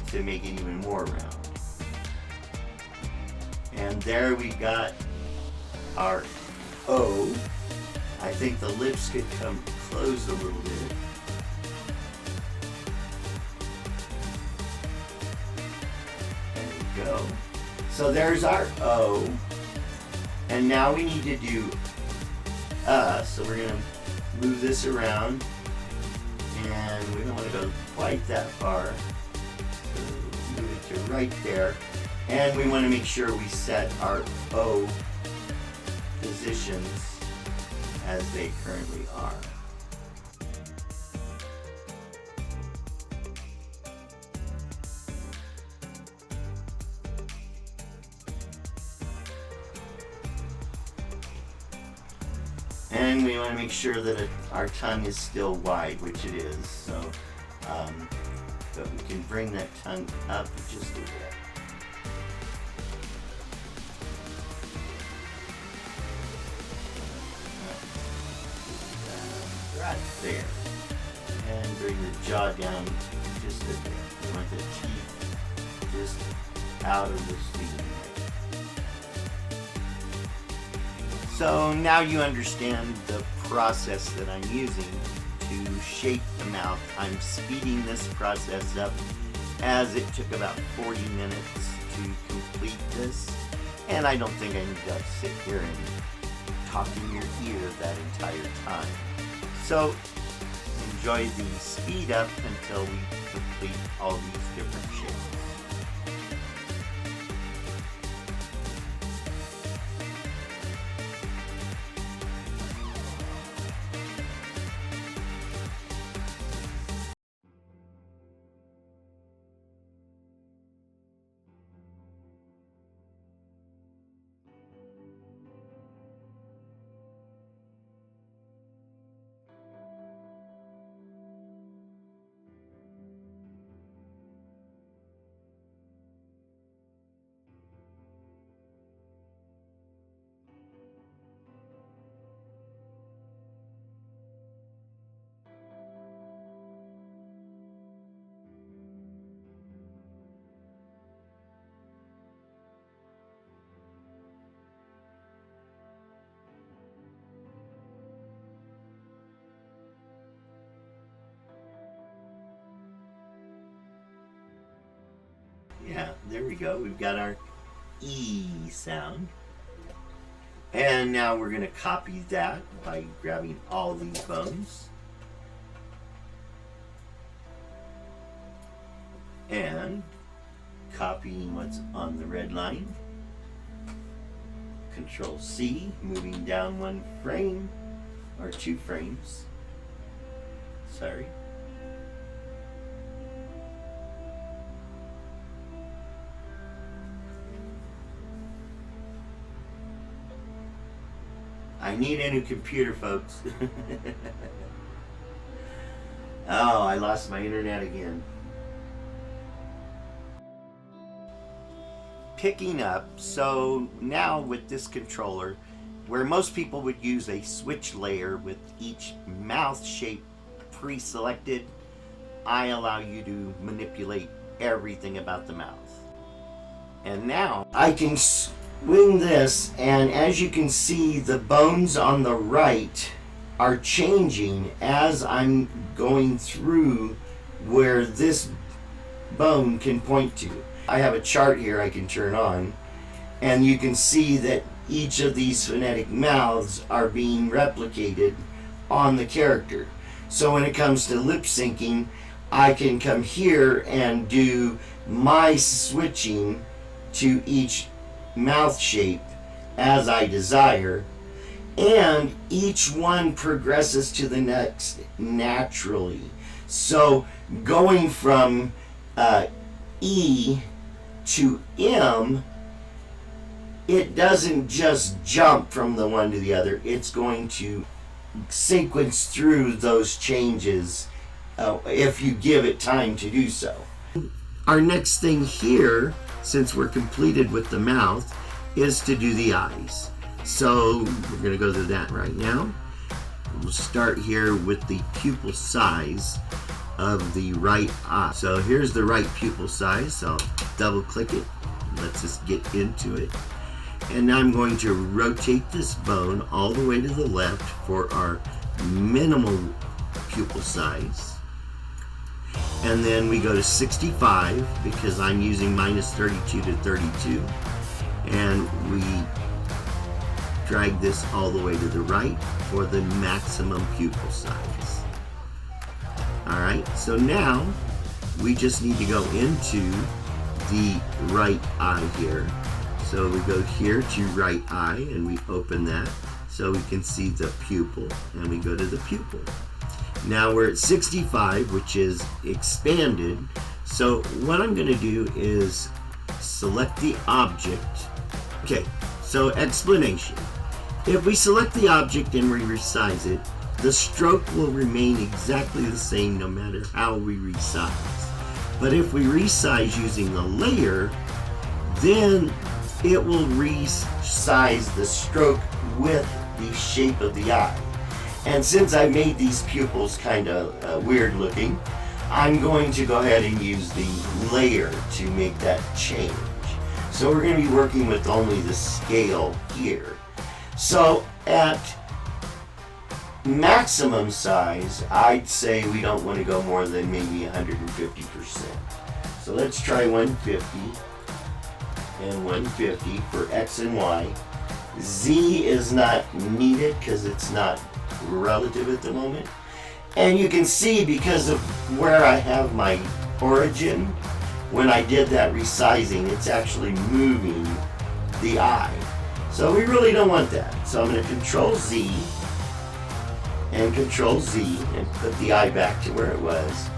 A: to make it even more round. And there we got our O. I think the lips could come closed a little bit. Go. So there's our O, and now we need to do so we're going to move this around, and we don't want to go quite that far, so move it to right there, and we want to make sure we set our O positions as they currently are. And we want to make sure that our tongue is still wide, which it is. So, but we can bring that tongue up just a bit. Right there. And bring the jaw down just a bit. We want the teeth just out of the sleeve. So now you understand the process that I'm using to shape the mouth. I'm speeding this process up, as it took about 40 minutes to complete this. And I don't think I need to sit here and talk in your ear that entire time. So enjoy the speed up until we complete all these different shapes. Yeah, there we go. We've got our E sound. And now we're going to copy that by grabbing all these bones. And copying what's on the red line. Control C, moving down one frame, or 2 frames. Sorry. I need a new computer, folks. Oh, I lost my internet again. Picking up, so now with this controller, where most people would use a switch layer with each mouth shape pre-selected, I allow you to manipulate everything about the mouth. And now I can swing this, and as you can see, the bones on the right are changing as I'm going through where this bone can point to. I have a chart here I can turn on, and you can see that each of these phonetic mouths are being replicated on the character. So when it comes to lip syncing, I can come here and do my switching to each mouth shape as I desire, and each one progresses to the next naturally. So going from E to M, it doesn't just jump from the one to the other, it's going to sequence through those changes if you give it time to do so. Our next thing here, since we're completed with the mouth, is to do the eyes. So we're going to go to that right now. We'll start here with the pupil size of the right eye. So here's the right pupil size. So I'll double click it. Let's just get into it. And now I'm going to rotate this bone all the way to the left for our minimal pupil size. And then we go to 65 because I'm using minus 32 to 32. And we drag this all the way to the right for the maximum pupil size. Alright, so now we just need to go into the right eye here. So we go here to right eye and we open that so we can see the pupil, and we go to the pupil. Now we're at 65, which is expanded. So what I'm going to do is select the object. Okay, so explanation. If we select the object and we resize it, the stroke will remain exactly the same no matter how we resize. But if we resize using a layer, then it will resize the stroke with the shape of the eye. And since I made these pupils kind of weird looking, I'm going to go ahead and use the layer to make that change. So we're going to be working with only the scale here. So at maximum size, I'd say we don't want to go more than maybe 150%. So let's try 150 and 150 for X and Y. Z is not needed because it's not relative at the moment. And you can see because of where I have my origin, when I did that resizing, it's actually moving the eye. So we really don't want that. So I'm going to Control Z and Control Z and put the eye back to where it was.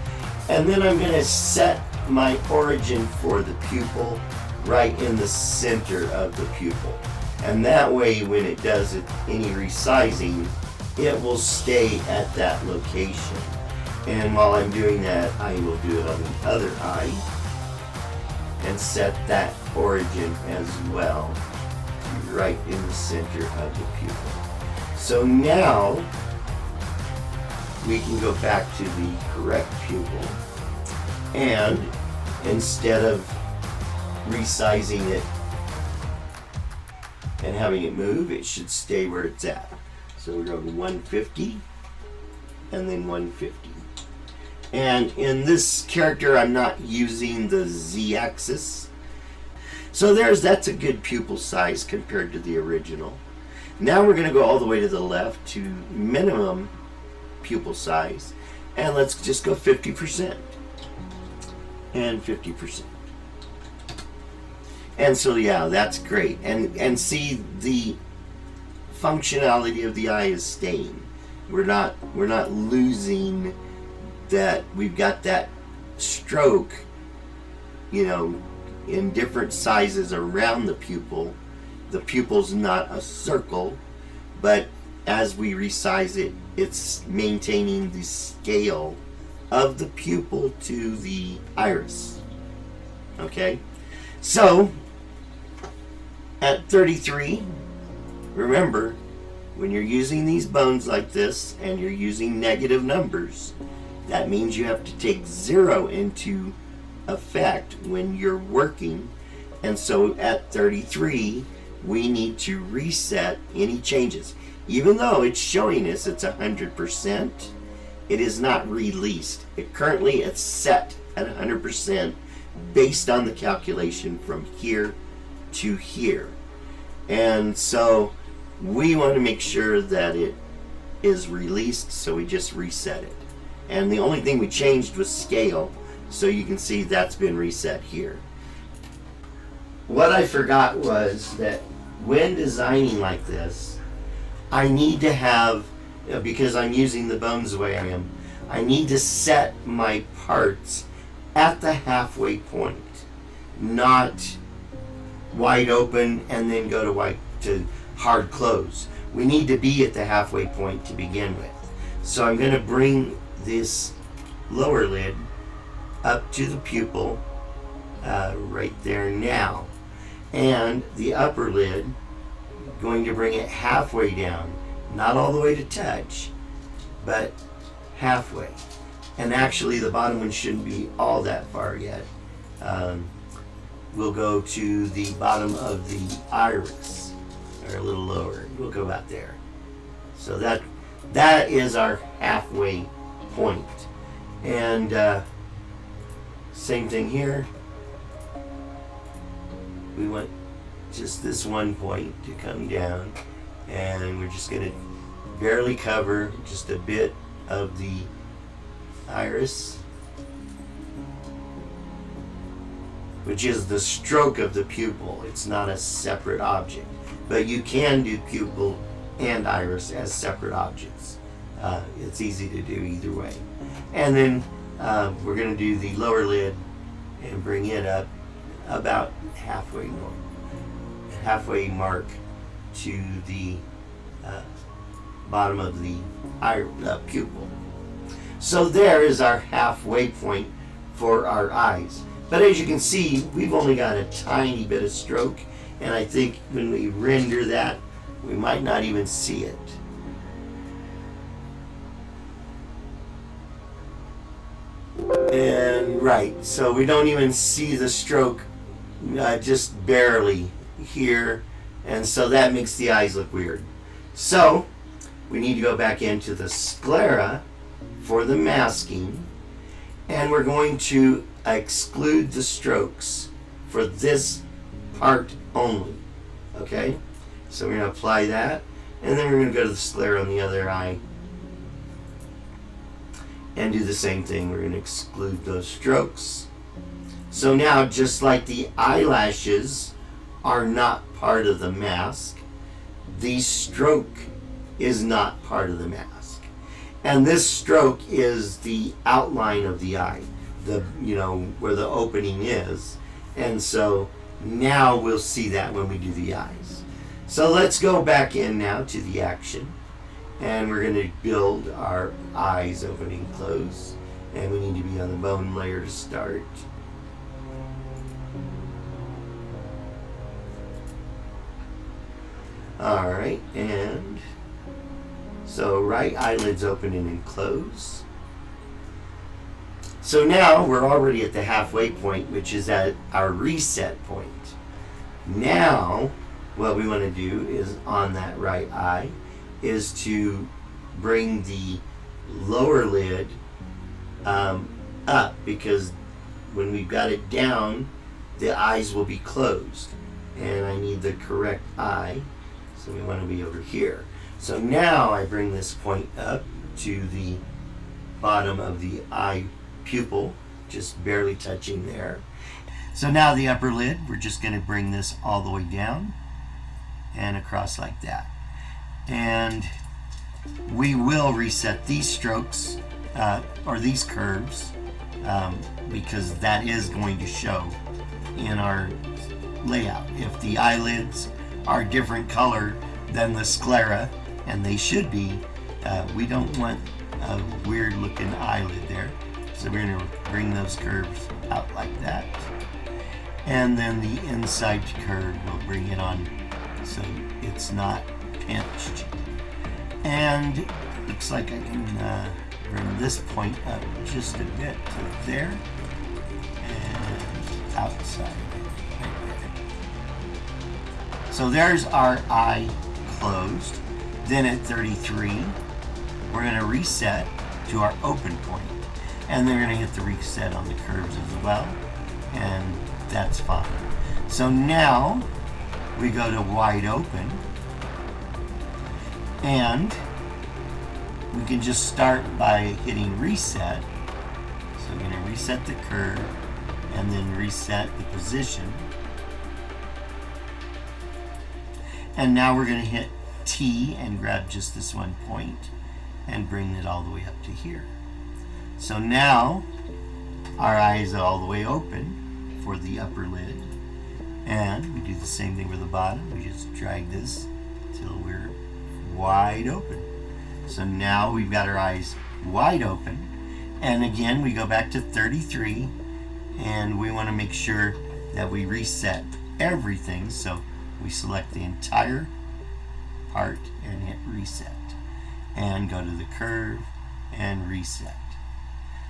A: And then I'm going to set my origin for the pupil right in the center of the pupil. And that way when it does any resizing, it will stay at that location. And while I'm doing that, I will do it on the other eye and set that origin as well right in the center of the pupil. So now we can go back to the correct pupil, and instead of resizing it and having it move, it should stay where it's at. So we're going 150 and then 150. And in this character, I'm not using the Z-axis. So that's a good pupil size compared to the original. Now we're going to go all the way to the left to minimum pupil size. And let's just go 50% and 50%. And so yeah, that's great. And see, the functionality of the eye is staying. We're not losing that. We've got that stroke, you know, in different sizes around the pupil. The pupil's not a circle, but as we resize it, it's maintaining the scale of the pupil to the iris. Okay, so at 33, remember, when you're using these bones like this and you're using negative numbers, that means you have to take 0 into effect when you're working. And so at 33, we need to reset any changes. Even though it's showing us it's 100%, it is not released. Currently it's set at 100% based on the calculation from here to here. And so we want to make sure that it is released, so we just reset it. And the only thing we changed was scale, so you can see that's been reset here. What I forgot was that when designing like this, I need to have, because I'm using the bones the way I am, I need to set my parts at the halfway point, not wide open and then go to hard close. We need to be at the halfway point to begin with. So I'm going to bring this lower lid up to the pupil right there now, and the upper lid, going to bring it halfway down, not all the way to touch, but halfway. And actually the bottom one shouldn't be all that far yet. We'll go to the bottom of the iris, or a little lower. We'll go about there. So that is our halfway point. And same thing here. We want just this one point to come down, and we're just going to barely cover just a bit of the iris, which is the stroke of the pupil. It's not a separate object, but you can do pupil and iris as separate objects. It's easy to do either way. And then we're going to do the lower lid and bring it up about halfway mark to the uh, bottom of the eye pupil. So there is our halfway point for our eyes. But as you can see, we've only got a tiny bit of stroke, and I think when we render that, we might not even see it. And right, so we don't even see the stroke, just barely here, and so that makes the eyes look weird. So we need to go back into the sclera for the masking, and we're going to exclude the strokes for this part only. Okay, so we're going to apply that, and then we're going to go to the sclera on the other eye and do the same thing. We're going to exclude those strokes. So now, just like the eyelashes are not part of the mask, the stroke is not part of the mask. And this stroke is the outline of the eye, the, you know, where the opening is. And so now we'll see that when we do the eyes. So let's go back in now to the action. And we're going to build our eyes open and close. And we need to be on the bone layer to start. Alright, and so right eyelid's open and close. So now we're already at the halfway point, which is at our reset point. Now what we want to do is on that right eye is to bring the lower lid up, because when we've got it down, the eyes will be closed, and I need the correct eye, so we want to be over here. So now I bring this point up to the bottom of the eye pupil, just barely touching there. So now the upper lid, we're just going to bring this all the way down and across like that. And we will reset these strokes or these curves because that is going to show in our layout. If the eyelids are different color than the sclera, and they should be, we don't want a weird looking eyelid there. So we're going to bring those curves out like that. And then the inside curve, we'll bring it on so it's not pinched. And looks like I can bring this point up just a bit to there and outside right there. So there's our eye closed. Then at 33, we're going to reset to our open point, and then we're going to hit the reset on the curves as well, and that's fine. So now we go to wide open, and we can just start by hitting reset. So I'm going to reset the curve and then reset the position. And now we're going to hit T and grab just this one point and bring it all the way up to here. So now our eye is all the way open for the upper lid. And we do the same thing with the bottom. We just drag this till we're wide open. So now we've got our eyes wide open. And again, we go back to 33, and we want to make sure that we reset everything. So we select the entire part and hit reset. And go to the curve and reset.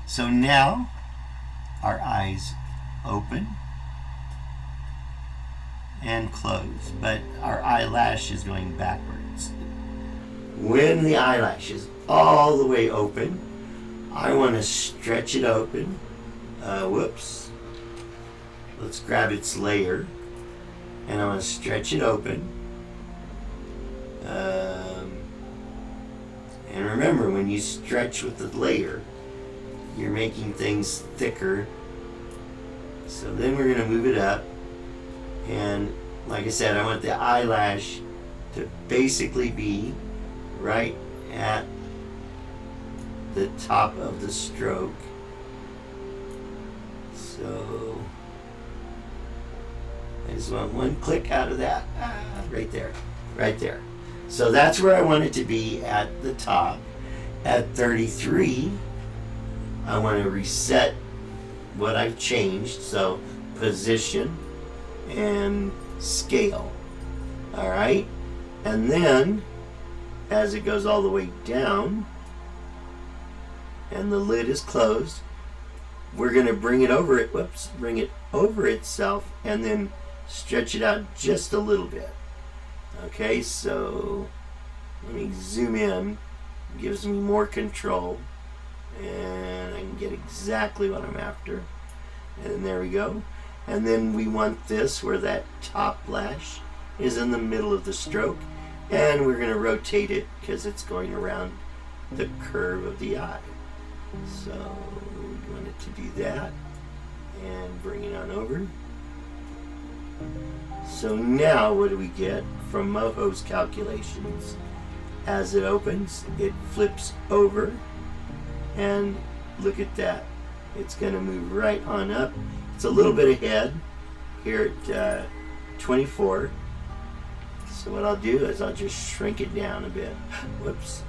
A: So now our eyes open and close, but our eyelash is going backwards. When the eyelash is all the way open, I want to stretch it open. Whoops. Let's grab its layer, and I want to stretch it open. And remember, when you stretch with the layer, you're making things thicker. So then we're going to move it up. And like I said, I want the eyelash to basically be right at the top of the stroke. So I just want one click out of that. Right there. Right there. So that's where I want it to be at the top. At 33, I want to reset what I've changed. So position and scale. All right. And then as it goes all the way down and the lid is closed, we're going to bring it over it. Whoops, bring it over itself and then stretch it out just a little bit. Okay, so let me zoom in. It gives me more control and I can get exactly what I'm after. And there we go. And then we want this where that top lash is in the middle of the stroke, and we're going to rotate it because it's going around the curve of the eye. So we want it to do that and bring it on over. So now what do we get from Moho's calculations? As it opens, it flips over, and look at that. It's going to move right on up. It's a little bit ahead here at 24. So what I'll do is I'll just shrink it down a bit. Whoops.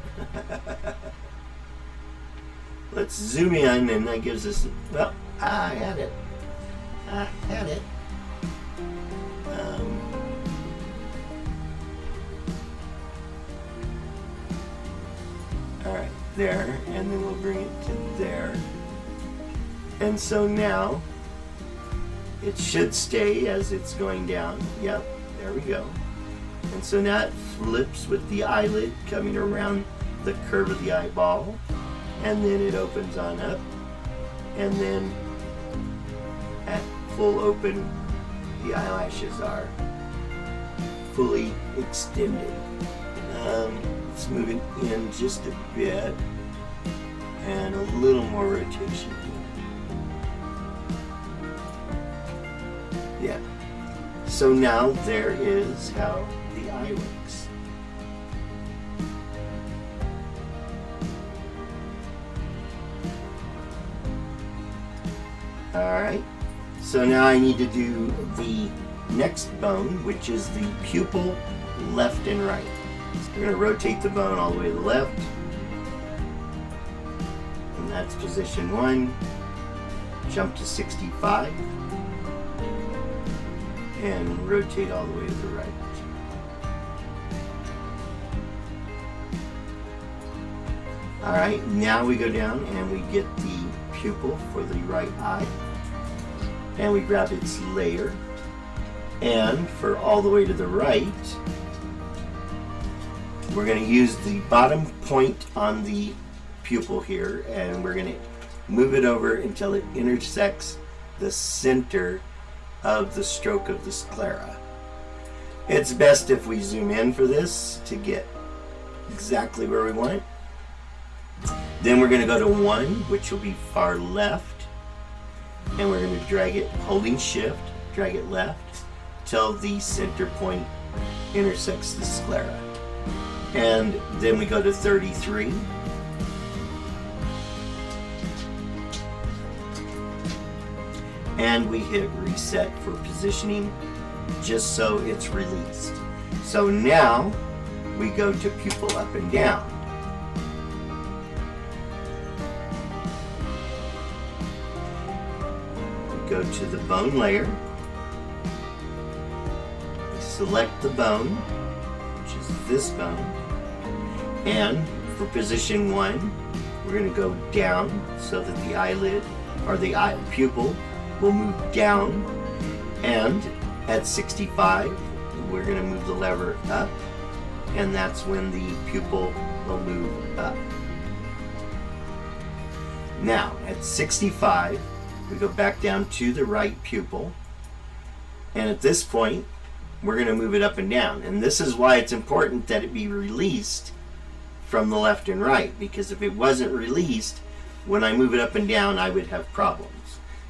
A: Let's zoom in, and that gives us, well, I had it. All right, there, and then we'll bring it to there. And so now it should stay as it's going down. Yep, there we go. And so now it flips with the eyelid coming around the curve of the eyeball, and then it opens on up, and then at full open the eyelashes are fully extended. Let's move it in just a bit and a little more rotation. Yeah. So now there is how the eye looks. Alright, so now I need to do the next bone, which is the pupil left and right. So we're going to rotate the bone all the way to the left, and that's position 1. Jump to 65, and rotate all the way to the right. Alright, now we go down and we get the pupil for the right eye, and we grab its layer, and for all the way to the right we're going to use the bottom point on the pupil here, and we're going to move it over until it intersects the center of the stroke of the sclera. It's best if we zoom in for this to get exactly where we want it. Then we're going to go to 1, which will be far left, and we're going to drag it, holding shift, drag it left till the center point intersects the sclera. And then we go to 33. And we hit reset for positioning just so it's released. So now we go to pupil up and down. We go to the bone layer. We select the bone, which is this bone. And for position 1, we're going to go down so that the eyelid or the eye pupil will move down, and at 65 we're going to move the lever up, and that's when the pupil will move up. Now at 65 we go back down to the right pupil, and at this point we're going to move it up and down, and this is why it's important that it be released from the left and right, because if it wasn't released, when I move it up and down I would have problems.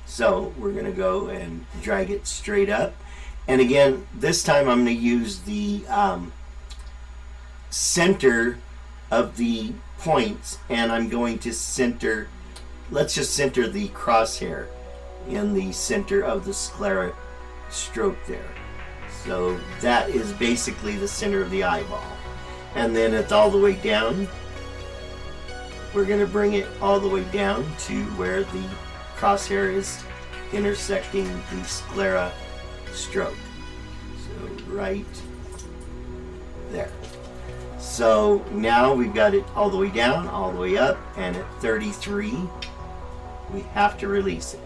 A: So we're going to go and drag it straight up, and again this time I'm going to use the center of the points, and I'm going to center, let's just center the crosshair in the center of the sclera stroke there. So that is basically the center of the eyeball. and then it's all the way down. We're going to bring it all the way down to where the crosshair is intersecting the sclera stroke. So right there. So now we've got it all the way down, all the way up, and at 33, we have to release it.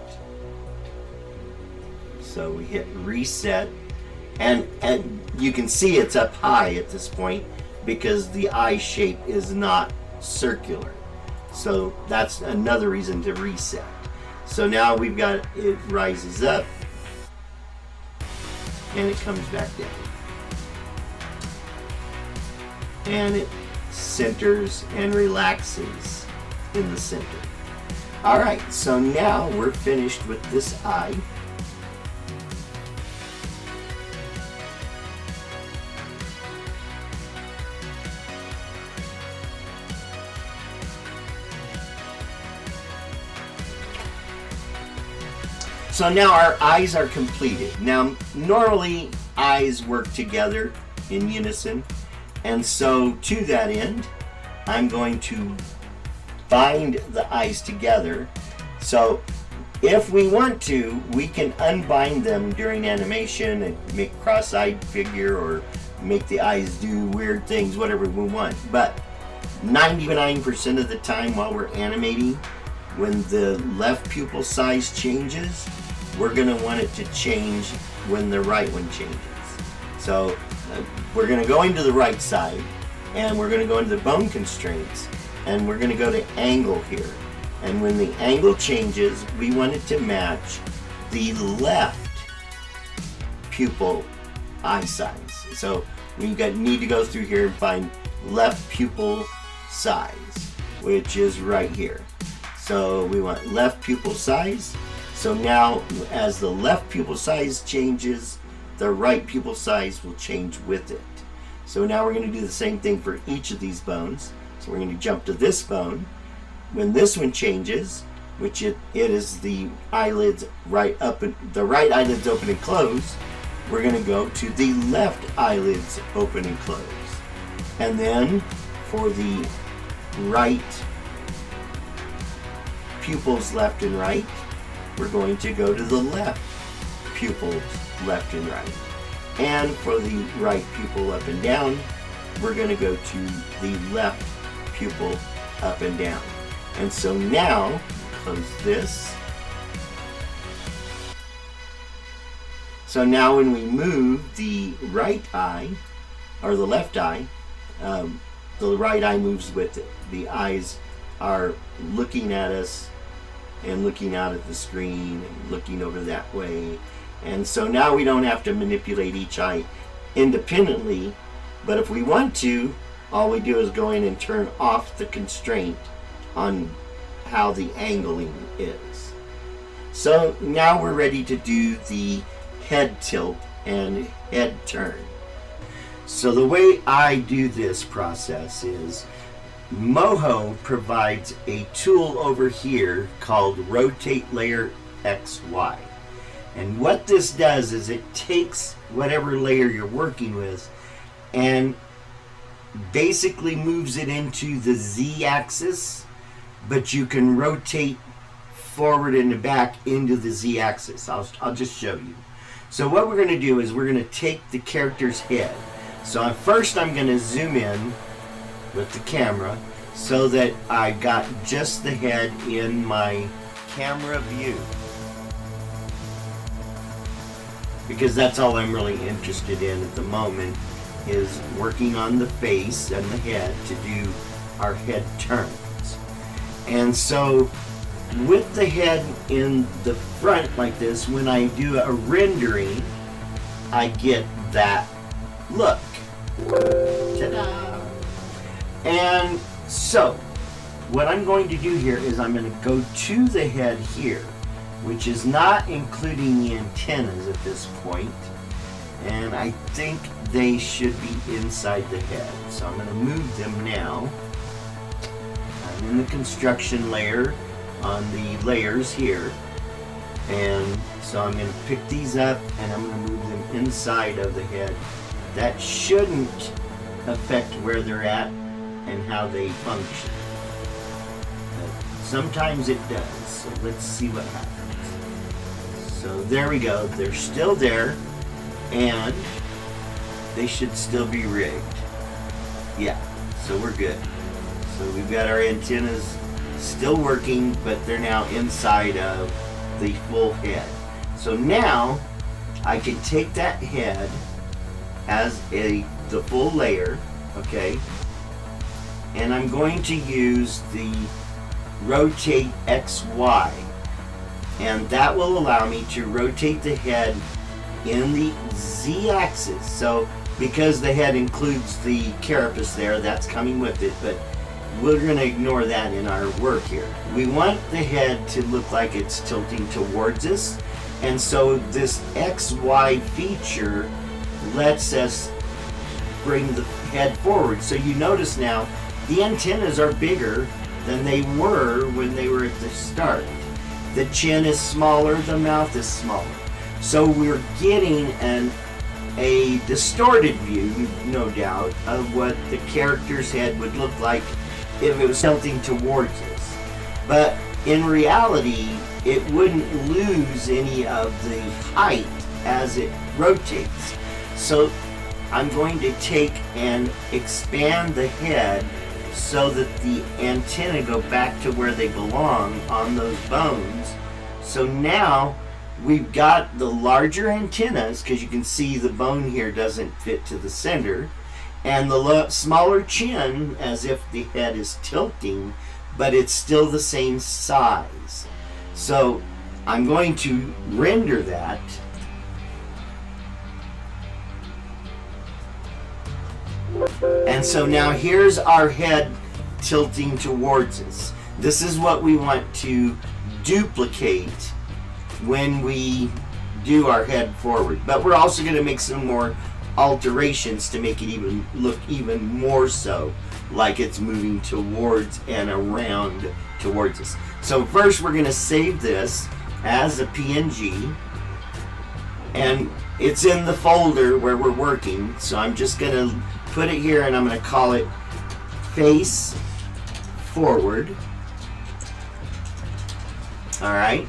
A: So we hit reset, and you can see it's up high at this point because the eye shape is not circular. So that's another reason to reset. So now we've got it rises up and it comes back down. And it centers and relaxes in the center. Alright, so now we're finished with this eye. So now our eyes are completed. Now, normally eyes work together in unison, and so to that end, I'm going to bind the eyes together. So if we want to, we can unbind them during animation and make cross-eyed figure or make the eyes do weird things, whatever we want. But 99% of the time while we're animating, when the left pupil size changes, we're going to want it to change when the right one changes. So we're going to go into the right side, and we're going to go into the bone constraints, and we're going to go to angle here. And when the angle changes, we want it to match the left pupil eye size. So we need to go through here and find left pupil size, which is right here. So we want left pupil size. So now, as the left pupil size changes, the right pupil size will change with it. So now we're going to do the same thing for each of these bones. So we're going to jump to this bone. When this one changes, which it is the eyelids right up, the right eyelids open and close, we're going to go to the left eyelids open and close. And then for the right pupils left and right, we're going to go to the left pupils left and right. And for the right pupil up and down, we're going to go to the left pupil up and down. And so now, close this. So now when we move the right eye, or the left eye, the right eye moves with it. The eyes are looking at us and looking out at the screen and looking over that way. And so now we don't have to manipulate each eye independently, but if we want to, all we do is go in and turn off the constraint on how the angling is. So now we're ready to do the head tilt and head turn. So the way I do this process is Moho provides a tool over here called Rotate Layer XY. And what this does is it takes whatever layer you're working with and basically moves it into the Z-axis, but you can rotate forward and back into the Z-axis. I'll just show you. So what we're going to do is we're going to take the character's head. So first I'm going to zoom in with the camera so that I got just the head in my camera view, because that's all I'm really interested in at the moment, is working on the face and the head to do our head turns. And so with the head in the front like this, when I do a rendering, I get that look. Ta-da! And so what I'm going to do here is I'm going to go to the head here, which is not including the antennas at this point, and I think they should be inside the head. So I'm going to move them now. I'm in the construction layer on the layers here, and so I'm going to pick these up and I'm going to move them inside of the head. That shouldn't affect where they're at and how they function. But sometimes it does, so let's see what happens. So there we go, they're still there, and they should still be rigged. Yeah, so we're good. So we've got our antennas still working, but they're now inside of the full head. So now I can take that head as the full layer, okay, and I'm going to use the rotate XY, and that will allow me to rotate the head in the Z-axis. So because the head includes the carapace there, that's coming with it, but we're going to ignore that in our work here. We want the head to look like it's tilting towards us, and so this XY feature lets us bring the head forward. So you notice now the antennas are bigger than they were when they were at the start. The chin is smaller, the mouth is smaller. So we're getting a distorted view, no doubt, of what the character's head would look like if it was tilting towards us. But in reality, it wouldn't lose any of the height as it rotates. So I'm going to take and expand the head so that the antenna go back to where they belong on those bones. So now we've got the larger antennas, because you can see the bone here doesn't fit to the center, and the smaller chin as if the head is tilting, but it's still the same size. So I'm going to render that. And so now here's our head tilting towards us. This is what we want to duplicate when we do our head forward. But we're also going to make some more alterations to make it look even more so like it's moving towards and around towards us. So first we're going to save this as a PNG, and it's in the folder where we're working, so I'm just going to put it here, and I'm going to call it face forward. Alright,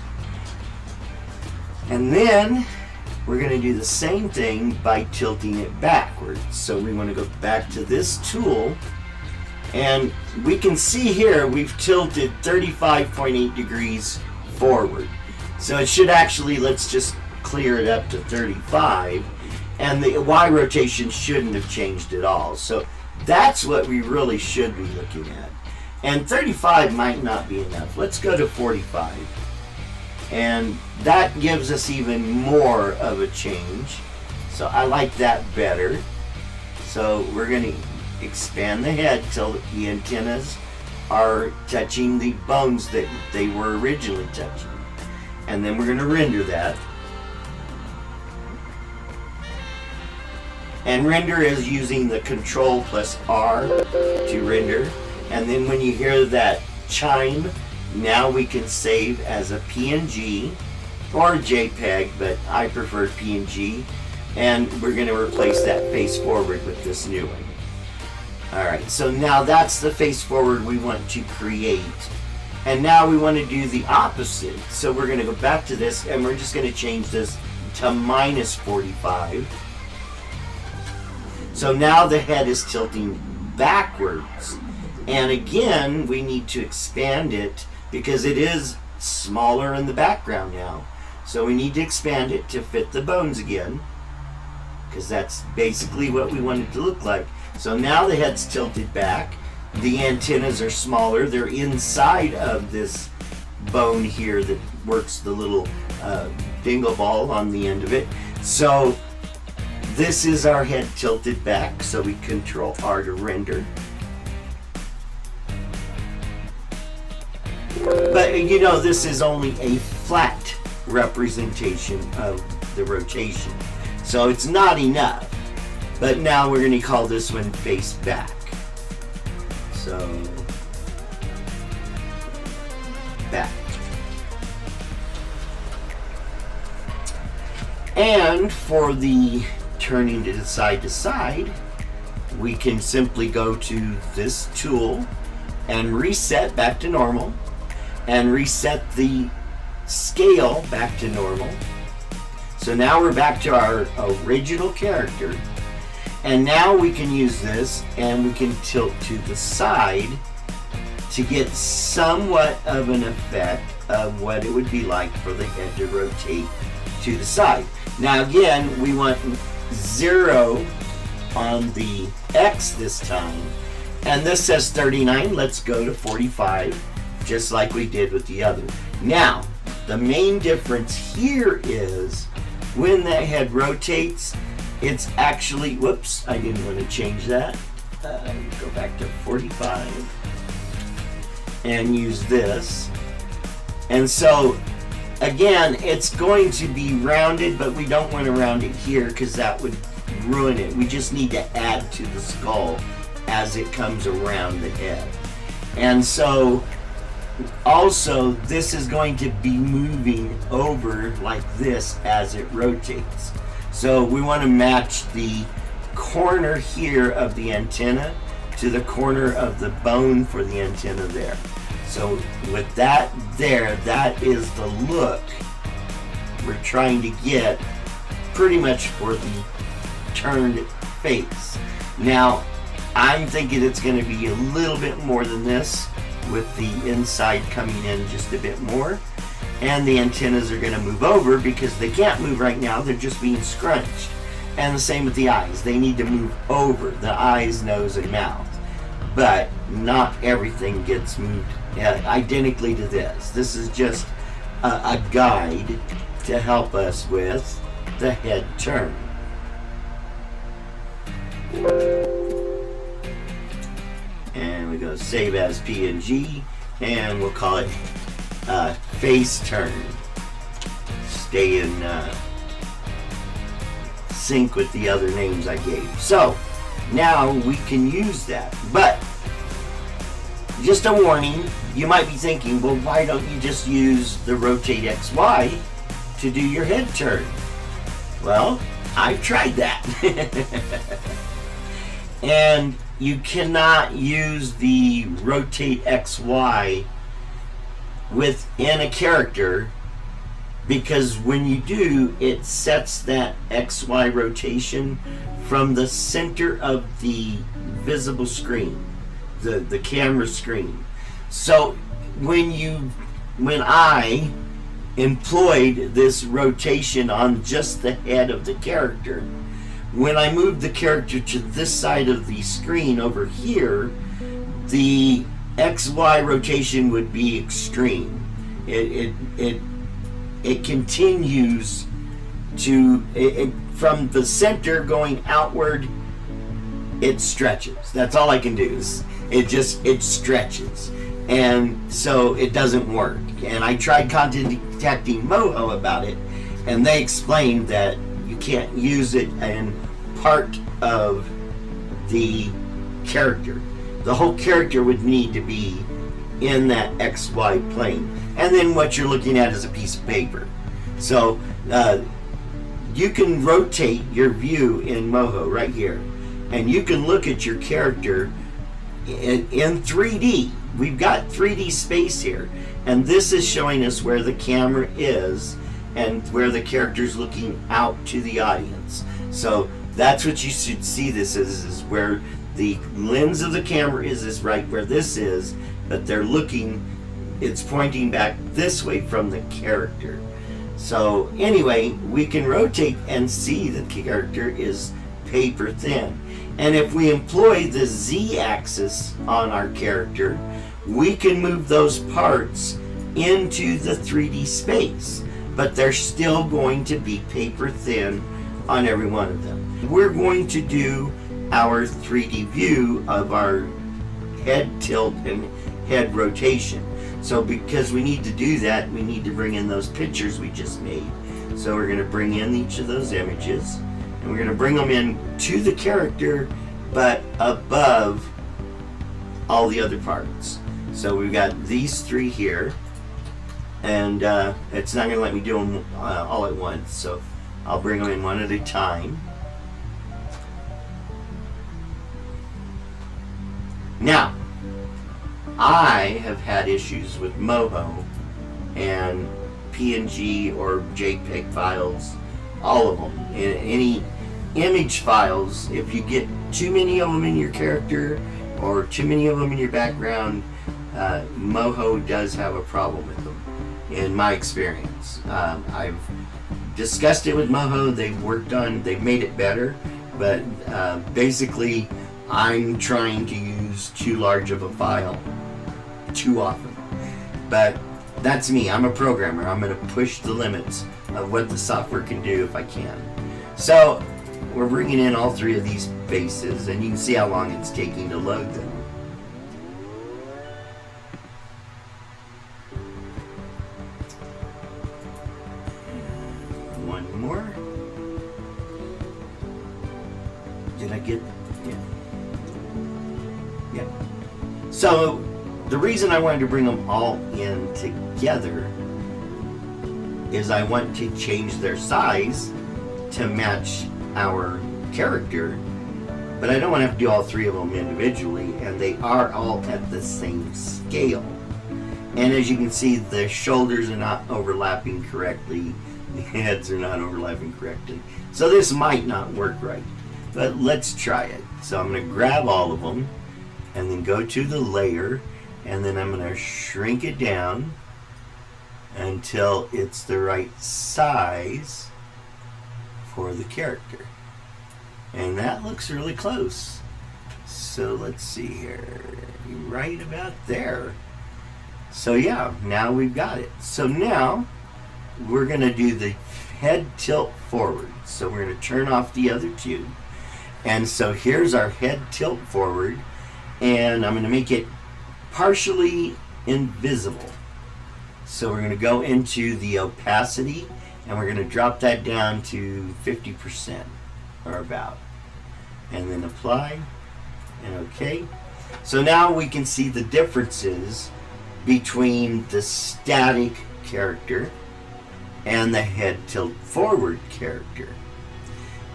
A: and then we're going to do the same thing by tilting it backwards. So we want to go back to this tool, and we can see here we've tilted 35.8 degrees forward. So it should actually, let's just clear it up to 35, and the Y rotation shouldn't have changed at all. So that's what we really should be looking at. And 35 might not be enough. Let's go to 45. And that gives us even more of a change. So I like that better. So we're going to expand the head till the antennas are touching the bones that they were originally touching. And then we're going to render that. And render is using the Control plus R to render. And then when you hear that chime, now we can save as a PNG or JPEG, but I prefer PNG. And we're going to replace that face forward with this new one. Alright, so now that's the face forward we want to create. And now we want to do the opposite. So we're going to go back to this, and we're just going to change this to minus 45. So now the head is tilting backwards. And again, we need to expand it because it is smaller in the background now. So we need to expand it to fit the bones again, because that's basically what we want it to look like. So now the head's tilted back. The antennas are smaller. They're inside of this bone here that works the little dingle ball on the end of it. So this is our head tilted back. So we Control R to render. But you know, this is only a flat representation of the rotation. So it's not enough. But now we're going to call this one face back. So, back. And for the turning to side, we can simply go to this tool and reset back to normal and reset the scale back to normal. So now we're back to our original character, and now we can use this and we can tilt to the side to get somewhat of an effect of what it would be like for the head to rotate to the side. Now again, we want 0 on the X this time, and this says 39. Let's go to 45, just like we did with the other. Now, the main difference here is when that head rotates, it's actually, whoops, I didn't want to change that. Go back to 45 and use this. And so, again, it's going to be rounded, but we don't want to round it here because that would ruin it. We just need to add to the skull as it comes around the head. And so, also, this is going to be moving over like this as it rotates. So we want to match the corner here of the antenna to the corner of the bone for the antenna there. So with that there, that is the look we're trying to get pretty much for the turned face. Now, I'm thinking it's going to be a little bit more than this, with the inside coming in just a bit more, and the antennas are going to move over because they can't move right now, they're just being scrunched. And the same with the eyes, they need to move over, the eyes, nose, and mouth. But not everything gets moved identically to this. This is just a guide to help us with the head turn. And we go save as PNG, and we'll call it face turn. Stay in sync with the other names I gave. So now we can use that. But just a warning, you might be thinking, well, why don't you just use the rotate XY to do your head turn? Well, I've tried that. And you cannot use the rotate XY within a character, because when you do, it sets that XY rotation from the center of the visible screen, the camera screen. So when I employed this rotation on just the head of the character, when I moved the character to this side of the screen over here, the XY rotation would be extreme. It continues to, from the center going outward, it stretches. That's all I can do. It stretches. And so it doesn't work. And I tried contacting Moho about it, and they explained that you can't use it in part of the character. The whole character would need to be in that XY plane. And then what you're looking at is a piece of paper. So you can rotate your view in Moho right here, and you can look at your character in 3D. We've got 3D space here, and this is showing us where the camera is and where the character's looking out to the audience. So that's what you should see this is where the lens of the camera is right where this is, but they're looking, it's pointing back this way from the character. So anyway, we can rotate and see the character is paper thin. And if we employ the Z-axis on our character, we can move those parts into the 3D space, but they're still going to be paper thin on every one of them. We're going to do our 3D view of our head tilt and head rotation. So because we need to do that, we need to bring in those pictures we just made. So we're going to bring in each of those images, and we're going to bring them in to the character, but above all the other parts. So we've got these three here, and it's not going to let me do them all at once, so I'll bring them in one at a time. Now, I have had issues with Moho and PNG or JPEG files, all of them. Any image files, if you get too many of them in your character or too many of them in your background, Moho does have a problem with them, in my experience. I've discussed it with Moho. They've made it better, but basically I'm trying to use too large of a file too often. But that's me. I'm a programmer. I'm going to push the limits of what the software can do if I can. So we're bringing in all three of these faces, and you can see how long it's taking to load them. One more. Did I get? Yeah. So the reason I wanted to bring them all in together is I want to change their size to match our character, but I don't want to have to do all three of them individually, and they are all at the same scale. And as you can see, the shoulders are not overlapping correctly, the heads are not overlapping correctly. So this might not work right, but let's try it. So I'm going to grab all of them and then go to the layer, and then I'm going to shrink it down until it's the right size for the character. And that looks really close. So let's see here. Right about there. So yeah, now we've got it. So now we're going to do the head tilt forward. So we're going to turn off the other two. And so here's our head tilt forward. And I'm going to make it partially invisible. So we're going to go into the opacity, and we're going to drop that down to 50% or about, and then apply and OK. So now we can see the differences between the static character and the head tilt forward character.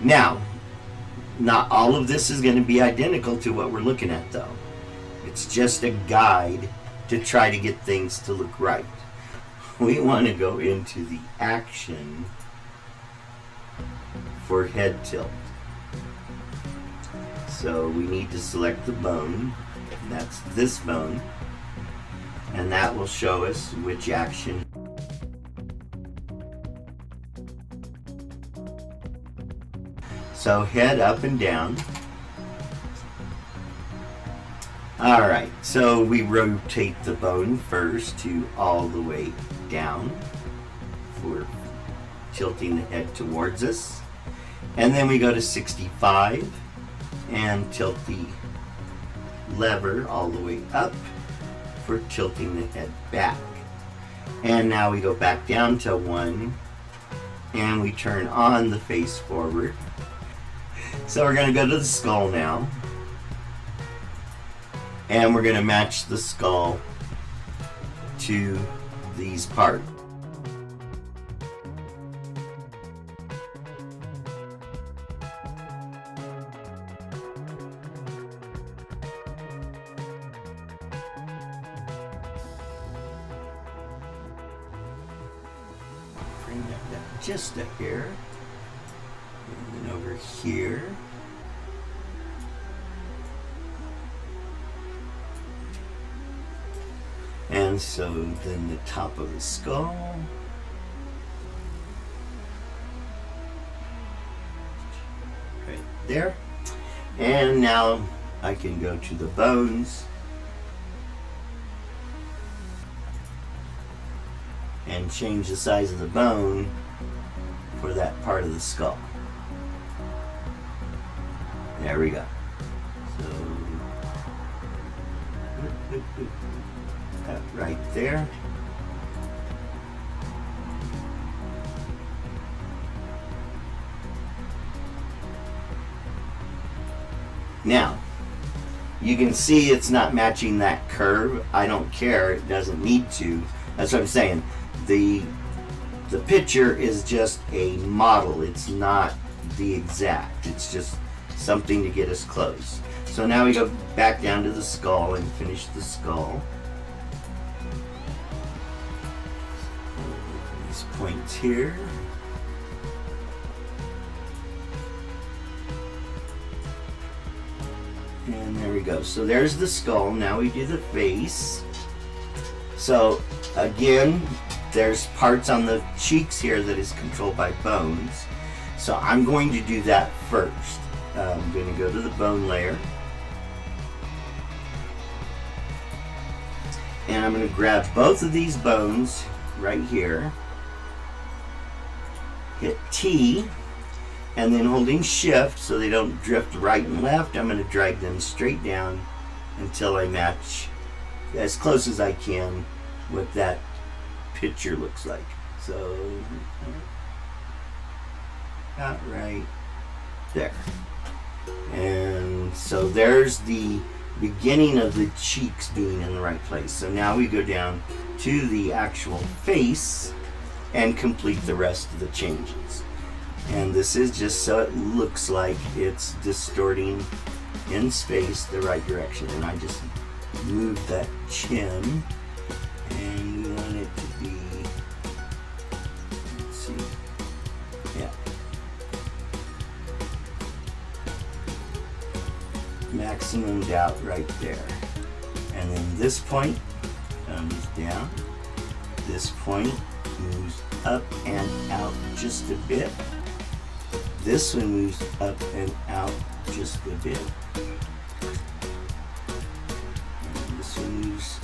A: Now, not all of this is going to be identical to what we're looking at, though. It's just a guide to try to get things to look right. We want to go into the action for head tilt. So we need to select the bone. That's this bone. And that will show us which action. So head up and down. Alright, so we rotate the bone first to all the way down for tilting the head towards us. And then we go to 65 and tilt the lever all the way up for tilting the head back. And now we go back down to 1 and we turn on the face forward. So we're going to go to the skull now. And we're going to match the skull to these parts. Bring that down just a hair. And then over here. And so then the top of the skull. Right there. And now I can go to the bones and change the size of the bone for that part of the skull. There we go. So that right there. Now, you can see it's not matching that curve. I don't care, it doesn't need to. That's what I'm saying. The picture is just a model. It's not the exact. It's just something to get us close. So now we go back down to the skull and finish the skull. These points here. And there we go. So there's the skull. Now we do the face. So again, there's parts on the cheeks here that is controlled by bones. So I'm going to do that first. I'm going to go to the bone layer. And I'm going to grab both of these bones right here. Hit T. And then holding shift so they don't drift right and left, I'm going to drag them straight down until I match as close as I can what that picture looks like. So, about right there. And so there's the beginning of the cheeks being in the right place. So now we go down to the actual face and complete the rest of the changes. And this is just so it looks like it's distorting in space the right direction. And I just moved that chin, and we want it to be, let's see, yeah, maximum out right there. And then this point comes down. This point moves up and out just a bit. This one moves up and out just a bit. And this one moves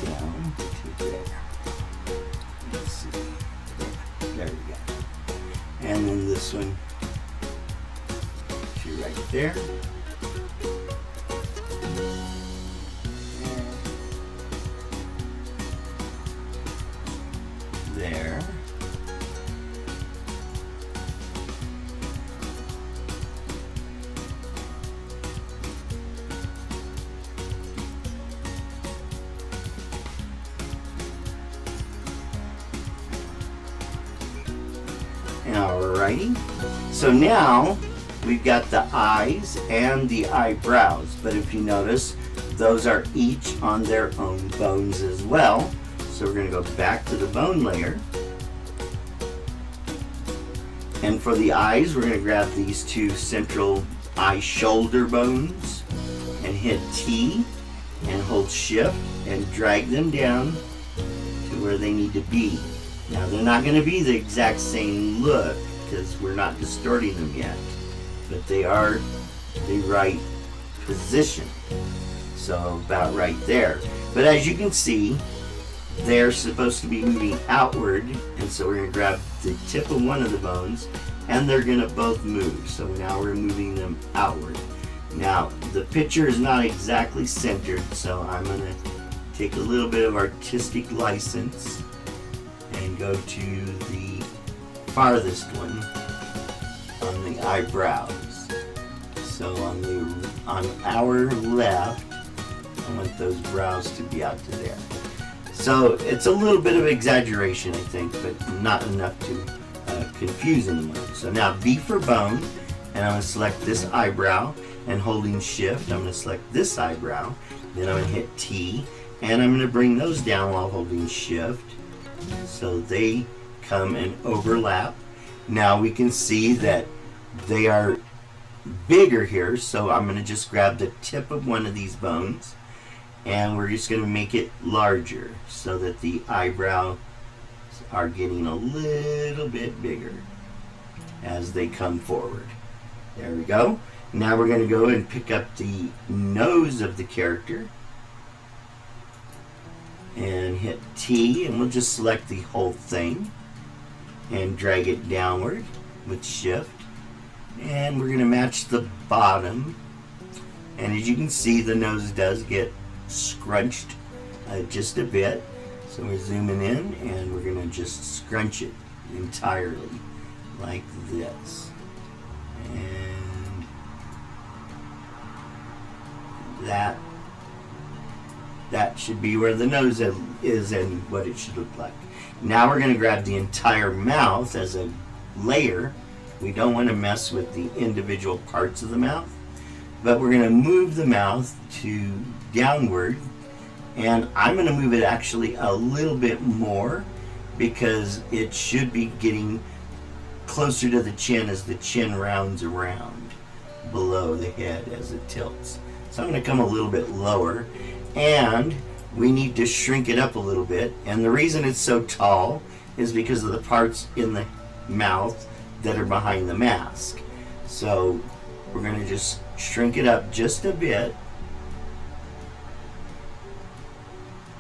A: down to there. Let's see. There we go. And then this one to right there. There. Alrighty, so now we've got the eyes and the eyebrows, but if you notice, those are each on their own bones as well. So we're going to go back to the bone layer, and for the eyes we're going to grab these two central eye shoulder bones and hit T and hold shift and drag them down to where they need to be. Now they're not going to be the exact same look because we're not distorting them yet, but they are the right position. So about right there. But as you can see, they're supposed to be moving outward, and so we're going to grab the tip of one of the bones and they're going to both move. So now we're moving them outward. Now the picture is not exactly centered, so I'm going to take a little bit of artistic license and go to the farthest one on the eyebrows. So on our left, I want those brows to be out to there. So it's a little bit of exaggeration, I think, but not enough to confuse anyone. So now B for bone, and I'm going to select this eyebrow, and holding shift, I'm going to select this eyebrow, then I'm going to hit T, and I'm going to bring those down while holding shift, so they come and overlap. Now we can see that they are bigger here, so I'm going to just grab the tip of one of these bones, and we're just going to make it larger so that the eyebrows are getting a little bit bigger as they come forward. There we go. Now we're going to go and pick up the nose of the character and hit T, and we'll just select the whole thing and drag it downward with shift, and we're going to match the bottom, and as you can see, the nose does get scrunched just a bit. So we're zooming in and we're going to just scrunch it entirely like this, and that should be where the nose is and what it should look like. Now we're going to grab the entire mouth as a layer. We don't want to mess with the individual parts of the mouth. but we're going to move the mouth to downward, and I'm going to move it actually a little bit more because it should be getting closer to the chin as the chin rounds around below the head as it tilts. So I'm going to come a little bit lower, and we need to shrink it up a little bit, and the reason it's so tall is because of the parts in the mouth that are behind the mask. So we're going to just shrink it up just a bit.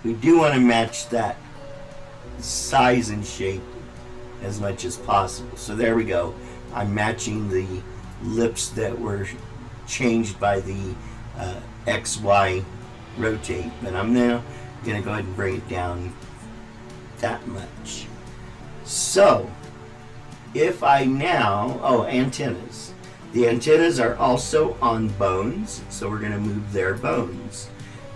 A: We do want to match that size and shape as much as possible. So there we go. I'm matching the lips that were changed by the XY rotate, but I'm now going to go ahead and bring it down that much. So if I now, antennas. The antennas are also on bones, so we're going to move their bones.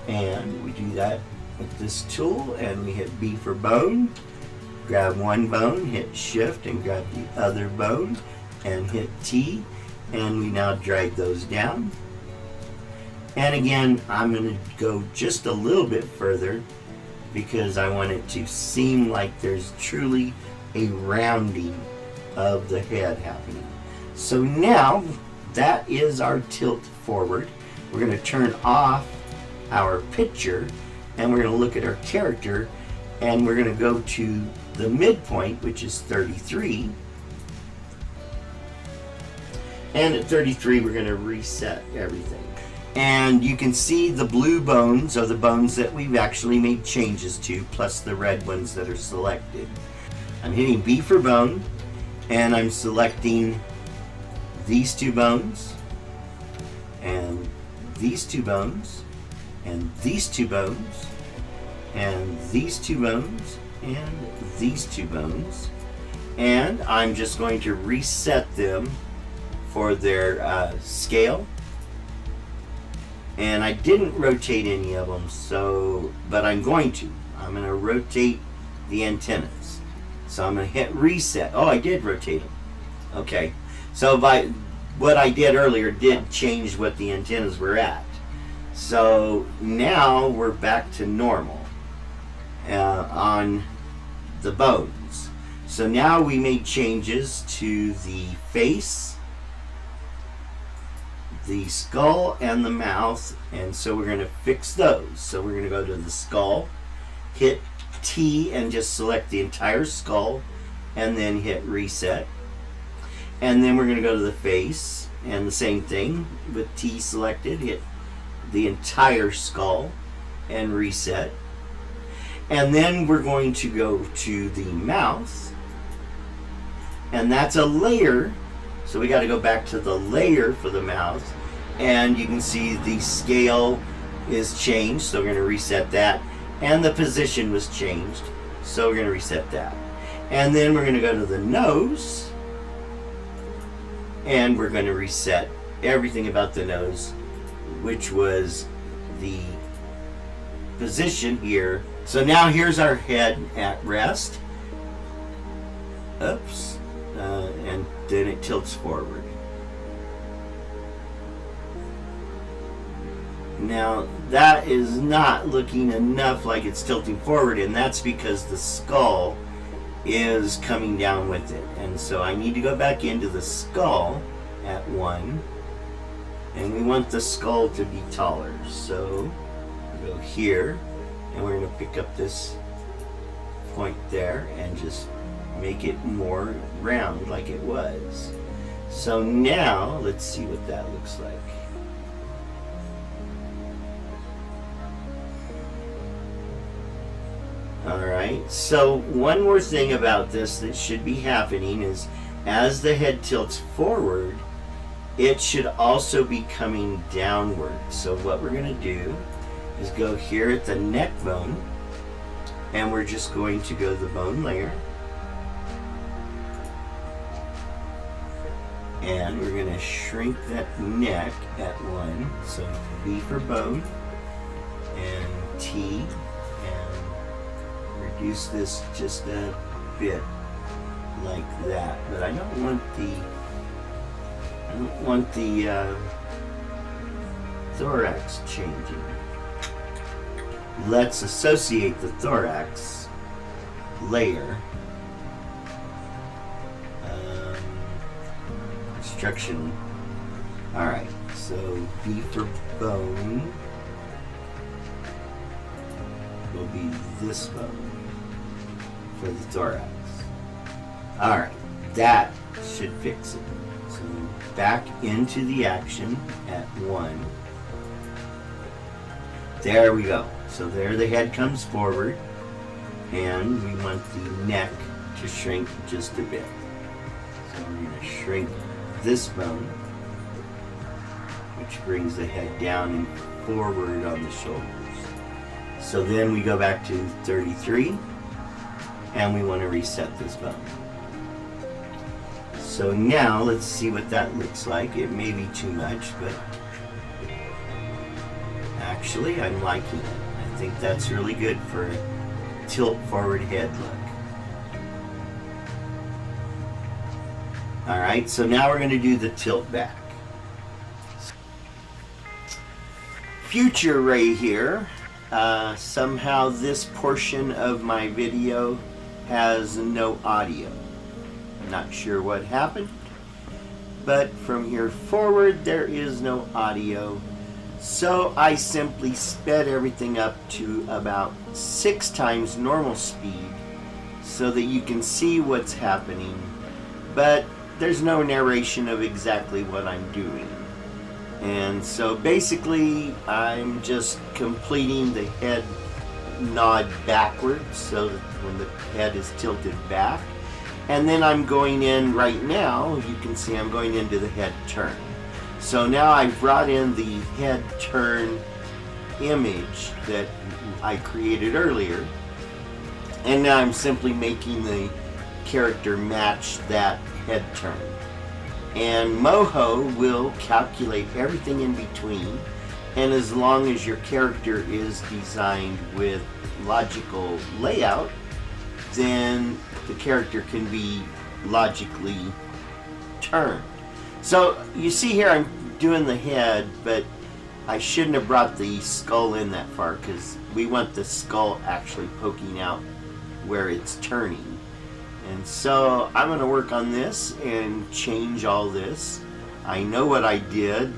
A: And we do that with this tool, and we hit B for bone, grab one bone, hit shift, and grab the other bone, and hit T, and we now drag those down. And again, I'm going to go just a little bit further because I want it to seem like there's truly a rounding of the head happening. So now that is our tilt forward. We're going to turn off our picture, and we're going to look at our character, and we're going to go to the midpoint, which is 33. And at 33, we're going to reset everything. And you can see the blue bones are the bones that we've actually made changes to, plus the red ones that are selected. I'm hitting B for bone, and I'm selecting these two bones, and these two bones, and these two bones, and these two bones, and these two bones. And I'm just going to reset them for their scale. And I didn't rotate any of them, but I'm going to. I'm going to rotate the antennas. So I'm going to hit reset. Oh, I did rotate them. Okay. So by what I did earlier did change what the antennas were at. So now we're back to normal on the bones. So now we made changes to the face, the skull, and the mouth, and so we're going to fix those. So we're going to go to the skull, hit T and just select the entire skull, and then hit reset. And then we're going to go to the face, and the same thing with T selected, hit the entire skull and reset. And then we're going to go to the mouth, and that's a layer, so we got to go back to the layer for the mouth, and you can see the scale is changed, so we're going to reset that, and the position was changed, so we're going to reset that. And then we're going to go to the nose, and we're going to reset everything about the nose, which was the position here. So now here's our head at rest. Oops. And then it tilts forward. Now that is not looking enough like it's tilting forward, and that's because the skull is coming down with it. And so I need to go back into the skull at 1, and we want the skull to be taller. So we go here, and we're going to pick up this point there and just make it more round like it was. So now let's see what that looks like. Alright, so one more thing about this that should be happening is as the head tilts forward, it should also be coming downward. So what we're going to do is go here at the neck bone, and we're just going to go to the bone layer, and we're going to shrink that neck at 1. So B for bone, and T, and reduce this just a bit like that. But I don't want the thorax changing. Let's associate the thorax layer. Construction. Alright, so B for bone will be this bone for the thorax. Alright, that should fix it. So back into the action at 1. There we go. So there the head comes forward, and we want the neck to shrink just a bit. So we're going to shrink this bone, which brings the head down and forward on the shoulders. So then we go back to 33, and we want to reset this bone. So now let's see what that looks like. It may be too much, but actually I'm liking it. I think that's really good for a tilt forward head look. Alright, so now we're going to do the tilt back. Future Ray here. Somehow this portion of my video has no audio. Not sure what happened, but from here forward there is no audio. So I simply sped everything up to about 6 times normal speed so that you can see what's happening, but there's no narration of exactly what I'm doing. And so basically I'm just completing the head nod backwards so that when the head is tilted back. And then I'm going in right now, you can see I'm going into the head turn. So now I've brought in the head turn image that I created earlier. And now I'm simply making the character match that head turn. And Moho will calculate everything in between. And as long as your character is designed with logical layout, then the character can be logically turned. So you see here I'm doing the head, but I shouldn't have brought the skull in that far because we want the skull actually poking out where it's turning. And so I'm going to work on this and change all this. I know what I did,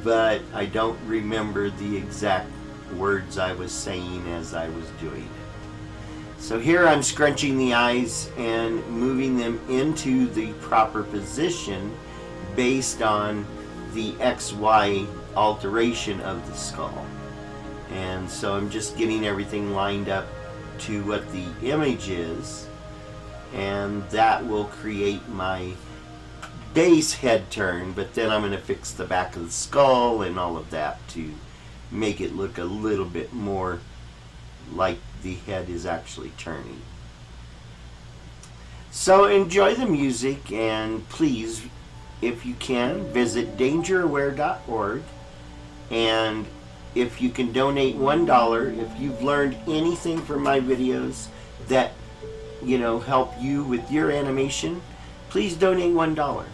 A: but I don't remember the exact words I was saying as I was doing it. So here I'm scrunching the eyes and moving them into the proper position based on the XY alteration of the skull. And so I'm just getting everything lined up to what the image is, and that will create my base head turn, but then I'm going to fix the back of the skull and all of that to make it look a little bit more like the head is actually turning. So enjoy the music, and please, if you can, visit dangeraware.org, and if you can donate $1, if you've learned anything from my videos that help you with your animation, please donate $1,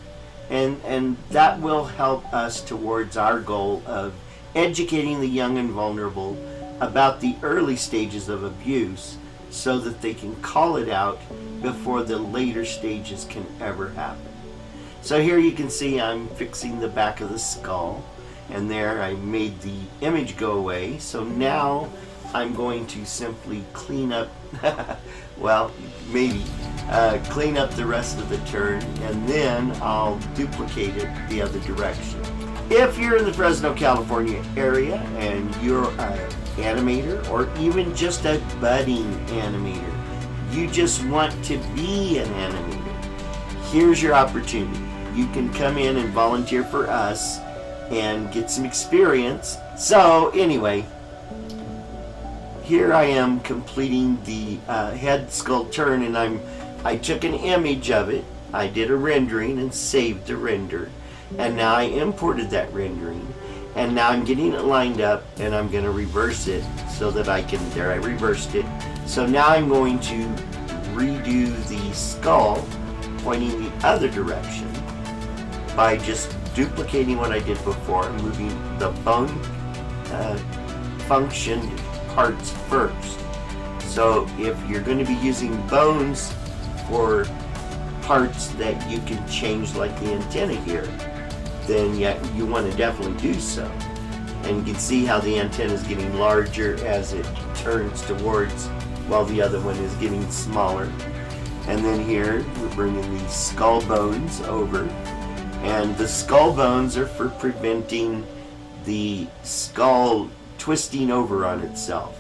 A: and that will help us towards our goal of educating the young and vulnerable about the early stages of abuse so that they can call it out before the later stages can ever happen. So here you can see I'm fixing the back of the skull, and there I made the image go away. So now I'm going to simply clean up well, maybe clean up the rest of the turn, and then I'll duplicate it the other direction. If you're in the Fresno, California area and you're an animator or even just a budding animator, you just want to be an animator, here's your opportunity. You can come in and volunteer for us and get some experience. So anyway, here I am completing the head skull turn, and I took an image of it, I did a rendering and saved the render, and now I imported that rendering, and now I'm getting it lined up, and I'm going to reverse it so that I can, there I reversed it. So now I'm going to redo the skull pointing the other direction by just duplicating what I did before, moving the bone function parts first. So if you're going to be using bones for parts that you can change, like the antenna here, then you want to definitely do so. And you can see how the antenna is getting larger as it turns towards, while the other one is getting smaller. And then here we're bringing these skull bones over, and the skull bones are for preventing the skull twisting over on itself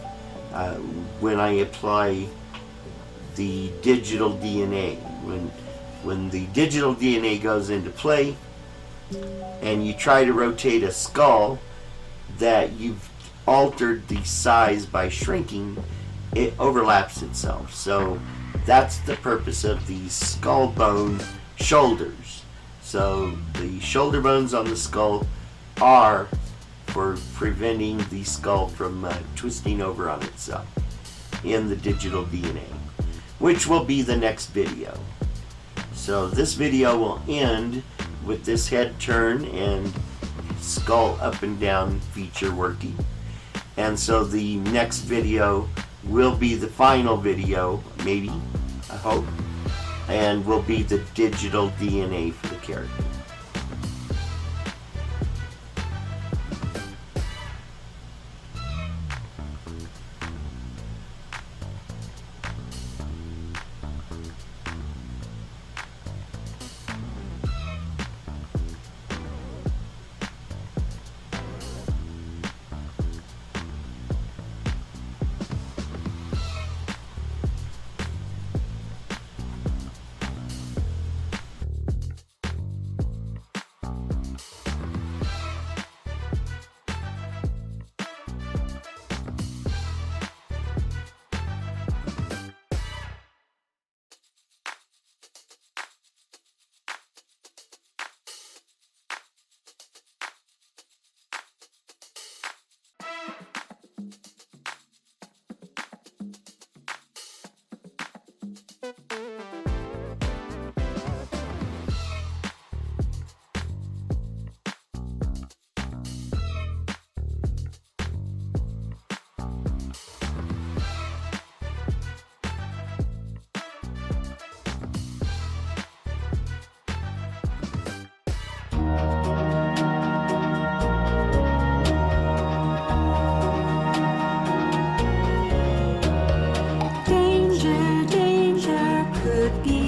A: when I apply the digital DNA. When the digital DNA goes into play and you try to rotate a skull that you've altered the size by shrinking, it overlaps itself. So that's the purpose of these skull bone shoulders. So the shoulder bones on the skull are for preventing the skull from twisting over on itself in the digital DNA, which will be the next video. So this video will end with this head turn and skull up and down feature working. And so the next video will be the final video, maybe, I hope, and will be the digital DNA for the character.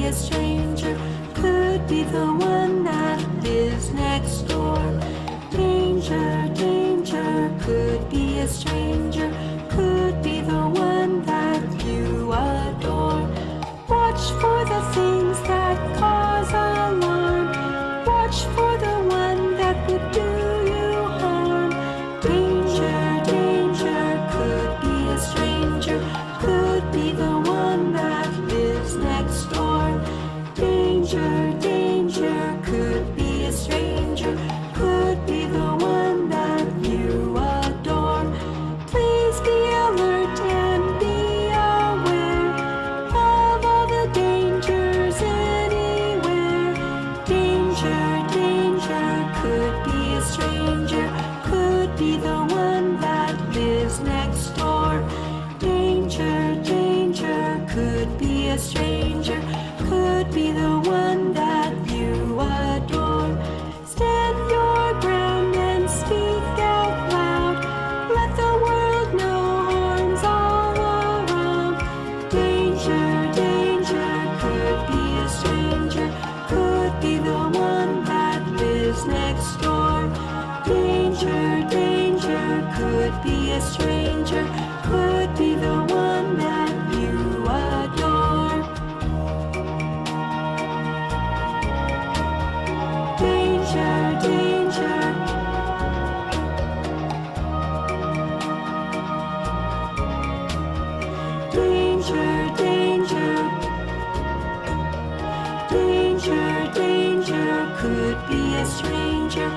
B: A stranger, could be the one that lives next door. Danger, danger, could be a stranger, could be the one that you adore. Watch for the things that cause alarm. Watch for the one that would do you harm. Danger, danger, could be a stranger, could be the one that lives next door. Danger, danger, could be a stranger, could be the one that you adore. Please be alert and be aware of all the dangers anywhere. Danger, danger, could be a stranger, could be the one that lives next door. Danger, danger, could be a stranger, could be the one that you adore. Stand your ground and speak out loud. Let the world know harm's all around. Danger, danger, could be a stranger, could be the one that lives next door. Danger, danger, could be a stranger, could be the one that you adore. Danger, danger. Danger, danger. Danger, danger, could be a stranger,